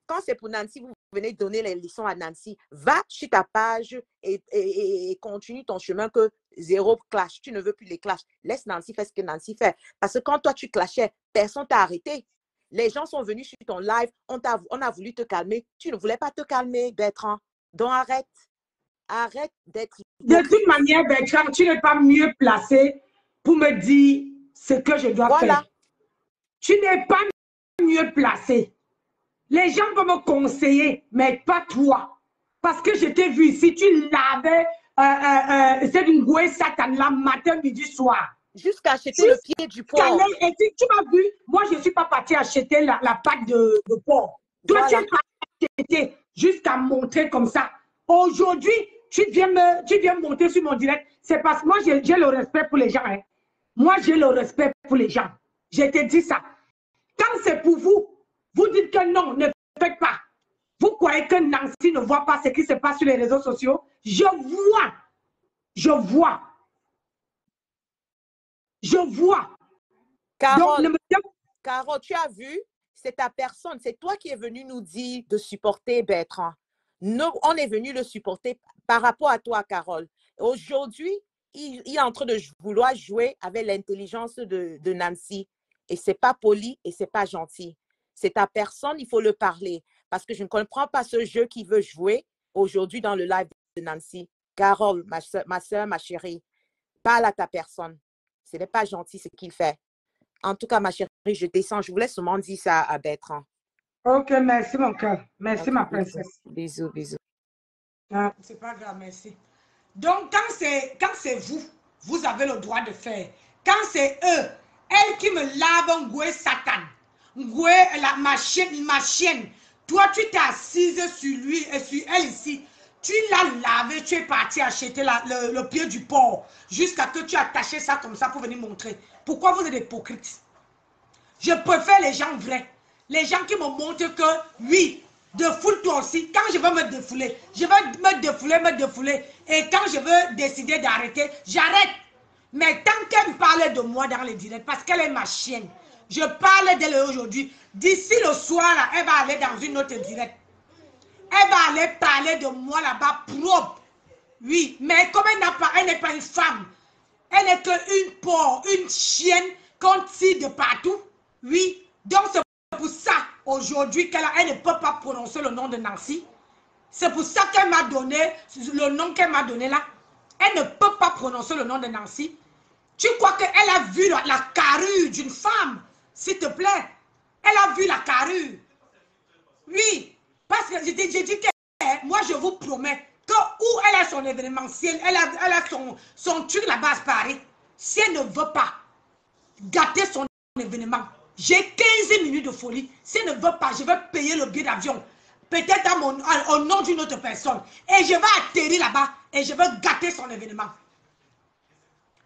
Quand c'est pour Nancy, vous venez donner les leçons à Nancy. Va sur ta page et continue ton chemin que 0 clash. Tu ne veux plus les clashs. Laisse Nancy faire ce que Nancy fait. Parce que quand toi, tu clashais, personne t'a arrêté. Les gens sont venus sur ton live. On a voulu te calmer. Tu ne voulais pas te calmer, Bertrand. Donc, arrête. Arrête d'être... De toute manière, Bertrand, tu n'es pas mieux placé pour me dire ce que je dois faire. Tu n'es pas mieux placé. Les gens vont me conseiller, mais pas toi. parce que je t'ai vu ici, tu lavais cette ngoué Satan là, matin, midi, soir. Jusqu'à acheter le pied du porc. Et tu m'as vu, moi je ne suis pas partie acheter la pâte de porc. Toi, Voilà. tu es parti acheter jusqu'à montrer comme ça. Aujourd'hui, tu viens monter sur mon direct. C'est parce que moi, j'ai le respect pour les gens. Hein. Moi, j'ai le respect pour les gens. Je te dis ça. Quand c'est pour vous, vous dites que non, ne faites pas. Vous croyez que Nancy ne voit pas ce qui se passe sur les réseaux sociaux? Je vois. Je vois. Je vois. Carole, donc, Carole, tu as vu, c'est ta personne, c'est toi qui es venu nous dire de supporter Bertrand. Nous, on est venu le supporter par rapport à toi, Carole. Aujourd'hui, il est en train de vouloir jouer avec l'intelligence de Nancy. Et ce n'est pas poli et ce n'est pas gentil. C'est ta personne, il faut le parler. Parce que je ne comprends pas ce jeu qui veut jouer aujourd'hui dans le live de Nancy. Carole, ma soeur, ma chérie, parle à ta personne. Ce n'est pas gentil ce qu'il fait. En tout cas, ma chérie, je descends. Je voulais seulement dire ça à Bertrand. Ok, merci mon cœur. Merci Okay, ma princesse. Bisous, bisous. Ah, c'est pas grave, merci. Donc, quand c'est vous, vous avez le droit de faire. Quand c'est eux, elle qui me lave Ngoué Satan, Ngoué, ma chienne, toi tu t'es assise sur lui et sur elle ici. Tu l'as lavé, tu es parti acheter le pied du porc jusqu'à que tu as attaché ça comme ça pour venir montrer. Pourquoi vous êtes hypocrites? Je préfère les gens vrais. Les gens qui me montrent que oui, défoule-toi aussi. Quand je veux me défouler, je vais me défouler. Et quand je veux décider d'arrêter, j'arrête. Mais tant qu'elle me parle de moi dans les directs, parce qu'elle est ma chienne, je parle d'elle aujourd'hui. D'ici le soir, là, elle va aller dans une autre direct. Elle va aller parler de moi là-bas propre. Oui, mais comme elle n'est pas une femme, elle n'est qu'une porc, une chienne qu'on tire de partout. Oui, donc c'est pour ça aujourd'hui qu'elle ne peut pas prononcer le nom de Nancy. C'est pour ça qu'elle m'a donné le nom qu'elle m'a donné là. Elle ne peut pas prononcer le nom de Nancy. Tu crois qu'elle a vu la carrure d'une femme? S'il te plaît. Elle a vu la carrure. Oui. Parce que j'ai dit que moi je vous promets que où elle a son événementiel, elle a son truc là-bas à Paris. Si elle ne veut pas gâter son événement, j'ai 15 minutes de folie. Si elle ne veut pas, je vais payer le billet d'avion. Peut-être au nom d'une autre personne. Et je vais atterrir là-bas et je vais gâter son événement.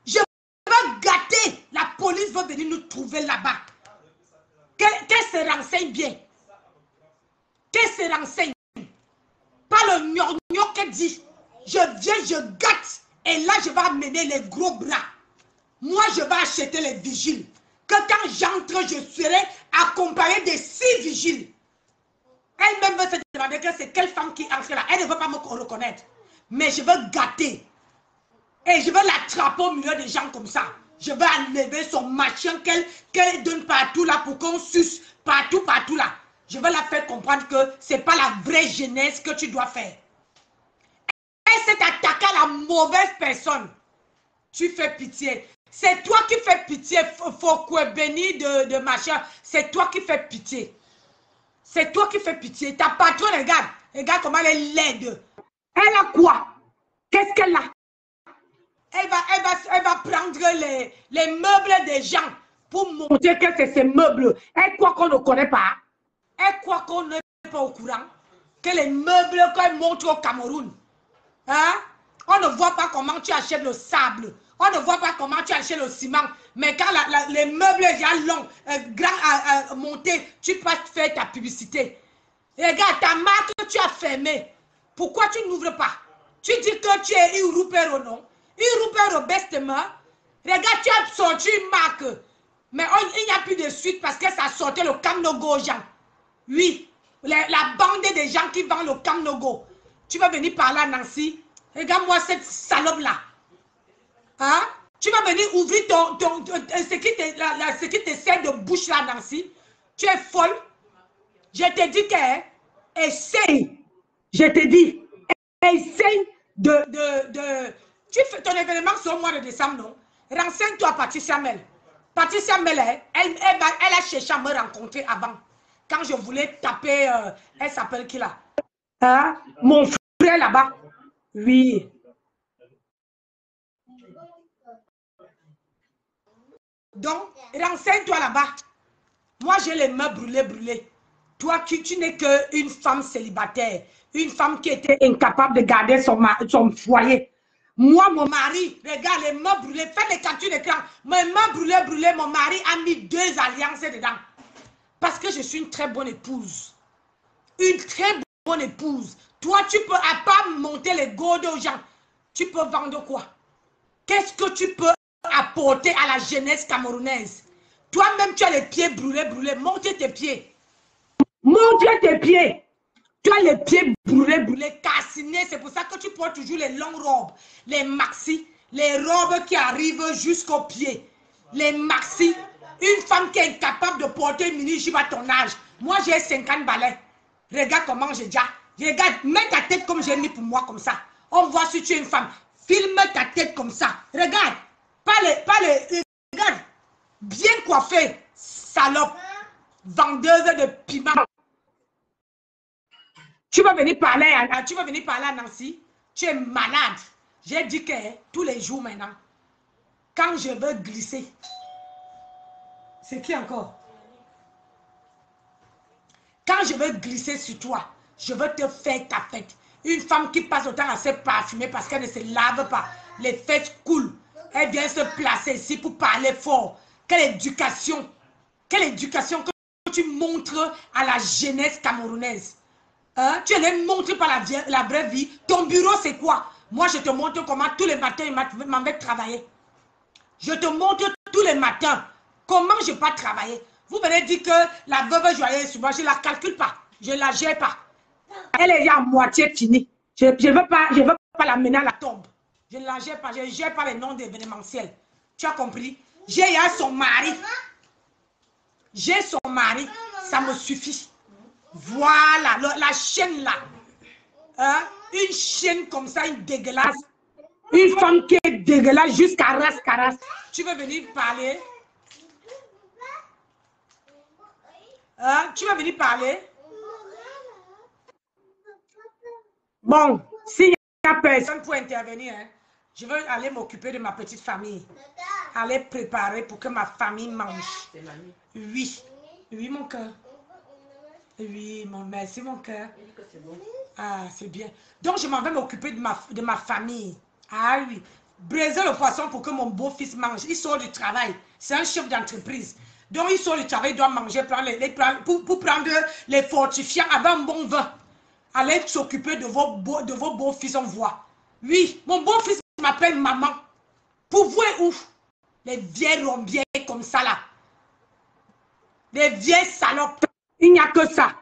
Je vais gâter. La police va venir nous trouver là-bas. Qu'elle se renseigne bien. Qu'elle se renseigne. Pas le gnogno qu'elle dit. Je viens, je gâte. Et là, je vais amener les gros bras. Moi, je vais acheter les vigiles. Que quand j'entre, je serai accompagné de 6 vigiles. Elle-même veut se demander que c'est quelle femme qui entre là. Elle ne veut pas me reconnaître. Mais je veux gâter. Et je veux l'attraper au milieu des gens comme ça. Je vais enlever son machin qu'elle donne partout là pour qu'on suce. Partout là. Je vais la faire comprendre que ce n'est pas la vraie jeunesse que tu dois faire. Elle s'est attaquée à la mauvaise personne. Tu fais pitié. C'est toi qui fais pitié. Faut béni de machin. C'est toi qui fais pitié. C'est toi qui fais pitié. Ta patronne, regarde. Regarde comment elle est laide. Elle a quoi? Qu'est-ce qu'elle a? Elle va prendre les meubles des gens pour montrer que c'est ces meubles. Elle croit qu'on ne connaît pas. Elle croit qu'on n'est pas au courant. Que les meubles qu'elle montre au Cameroun. Hein? On ne voit pas comment tu achètes le sable. On ne voit pas comment tu achètes le ciment. Mais quand les meubles déjà longs, grands montés, tu peux faire ta publicité. Et regarde, ta marque que tu as fermée. Pourquoi tu n'ouvres pas? Tu dis que tu es Irupero, non? Irupero bestement. Regarde, tu as sorti une marque. Mais il n'y a plus de suite parce que ça sortait le Kamnogo aux gens. Oui, la bande des gens qui vendent le Kamnogo. Tu vas venir parler à Nancy. Regarde-moi cette salope-là. Hein? Tu vas venir ouvrir ce qui te sert de bouche là, Nancy. Tu es folle. Je te dis que essaye. Je te dis, essaye tu fais ton événement sur le mois de décembre, non? Renseigne-toi à Patricia Mel. Patricia Mel, elle a cherché à me rencontrer avant. Quand je voulais taper, elle s'appelle qui là? Hein? Mon frère es là-bas? Oui. Donc, renseigne-toi là-bas. Moi, j'ai les mains brûlées. Toi, tu n'es qu'une femme célibataire. Une femme qui était incapable de garder son foyer. Moi, mon mari, regarde, les mains brûlées. Faites les captures d'écran. Mes mains brûlées, mon mari a mis 2 alliances dedans. Parce que je suis une très bonne épouse. Une très bonne épouse. Toi, tu peux à part monter les gourdes aux gens. Tu peux vendre quoi? Qu'est-ce que tu peux apporter à la jeunesse camerounaise? Toi-même, tu as les pieds brûlés. Montre tes pieds. Montre tes pieds. Tu as les pieds brûlés, cassinés. C'est pour ça que tu portes toujours les longues robes, les maxi, les robes qui arrivent jusqu'aux pieds. Les maxi. Une femme qui est incapable de porter une mini-jupe à ton âge. Moi, j'ai 50 balais. Regarde comment j'ai déjà. Regarde, mets ta tête comme j'ai mis pour moi, comme ça. On voit si tu es une femme. Filme ta tête comme ça. Regarde. Regarde. Bien coiffée. Salope. Vendeuse de piment. Tu vas venir parler à Nancy. Tu es malade. J'ai dit que tous les jours maintenant, quand je veux glisser, c'est qui encore? Quand je veux glisser sur toi, je veux te faire ta fête. Une femme qui passe autant à se parfumer parce qu'elle ne se lave pas. Les fesses coulent. Elle vient se placer ici pour parler fort. Quelle éducation que tu montres à la jeunesse camerounaise. Hein? Tu les montres par la vraie vie. Ton bureau, c'est quoi? Moi, je te montre comment tous les matins, je m'en vais travailler. Je te montre tous les matins comment je vais travailler. Vous venez dire que la veuve joyeuse, moi, je ne la calcule pas. Je ne la gère pas. Elle est à moitié finie. Je ne veux pas la mener à la tombe. Je ne la gère pas. Je ne gère pas les noms d'événementiels. Tu as compris? J'ai son mari. J'ai son mari. Ça me suffit. Voilà, la chaîne là. Hein? Une chaîne comme ça, une dégueulasse. Une femme qui est dégueulasse jusqu'à Ras-Caras. Tu veux venir parler? Hein? Tu vas venir parler? Bon, s'il n'y a personne pour intervenir, hein, je veux aller m'occuper de ma petite famille. Aller préparer pour que ma famille mange. Oui. Oui, mon cœur. Oui, merci, mon cœur. Ah, c'est bien. Donc, je m'en vais m'occuper de ma famille. Ah oui. Braiser le poisson pour que mon beau-fils mange. Il sort du travail. C'est un chef d'entreprise. Donc, il sort du travail, il doit manger pour prendre les fortifiants avec un bon vin. Allez s'occuper de vos beaux-fils, on voit. Oui, mon beau-fils m'appelle maman. Pour vous et où? Les vieilles rombières comme ça là. Les vieilles salopes. Il n'y a que ça.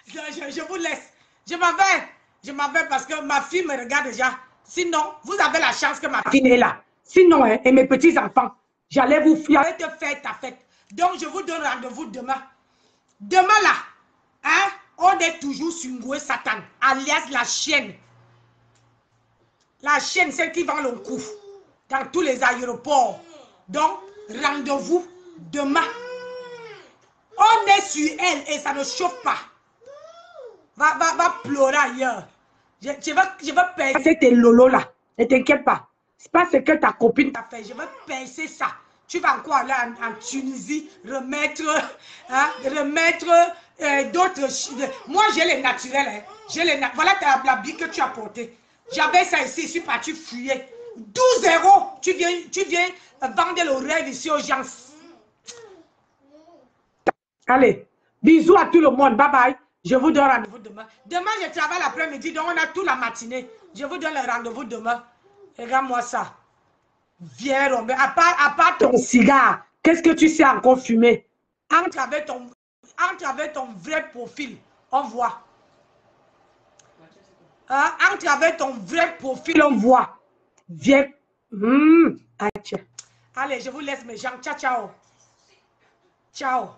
Je vous laisse. Je m'en vais parce que ma fille me regarde déjà. Sinon, vous avez la chance que ma fille est là. Sinon, hein, et mes petits-enfants, j'allais te faire ta fête. Donc, je vous donne rendez-vous demain. Demain là, hein, on est toujours sur Ngoué Satan, alias la chienne. La chienne, celle qui vend le coup dans tous les aéroports. Donc, rendez-vous demain. On est sur elle et ça ne chauffe pas. Va pleurer ailleurs. Je vais percer tes lolos là. Ne t'inquiète pas. C'est pas ce que ta copine t'a fait. Je vais percer ça. Tu vas encore aller en Tunisie remettre d'autres. Moi, j'ai les naturels. Hein. Voilà la bille que tu as portée. J'avais ça ici. Je suis parti fuyer. 12 €. Tu viens vendre le rêve ici aux gens. Allez, bisous à tout le monde. Bye bye. Je vous donne rendez-vous demain. Demain, je travaille l'après-midi, donc on a toute la matinée. Je vous donne le rendez-vous demain. Regarde-moi ça. Viens, Robert. À part ton cigare, qu'est-ce que tu sais encore fumer? Entre avec ton vrai profil. On voit. Hein? Entre avec ton vrai profil, on voit. Viens. Allez, je vous laisse mes gens. Ciao, ciao. Ciao.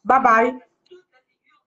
Bye bye.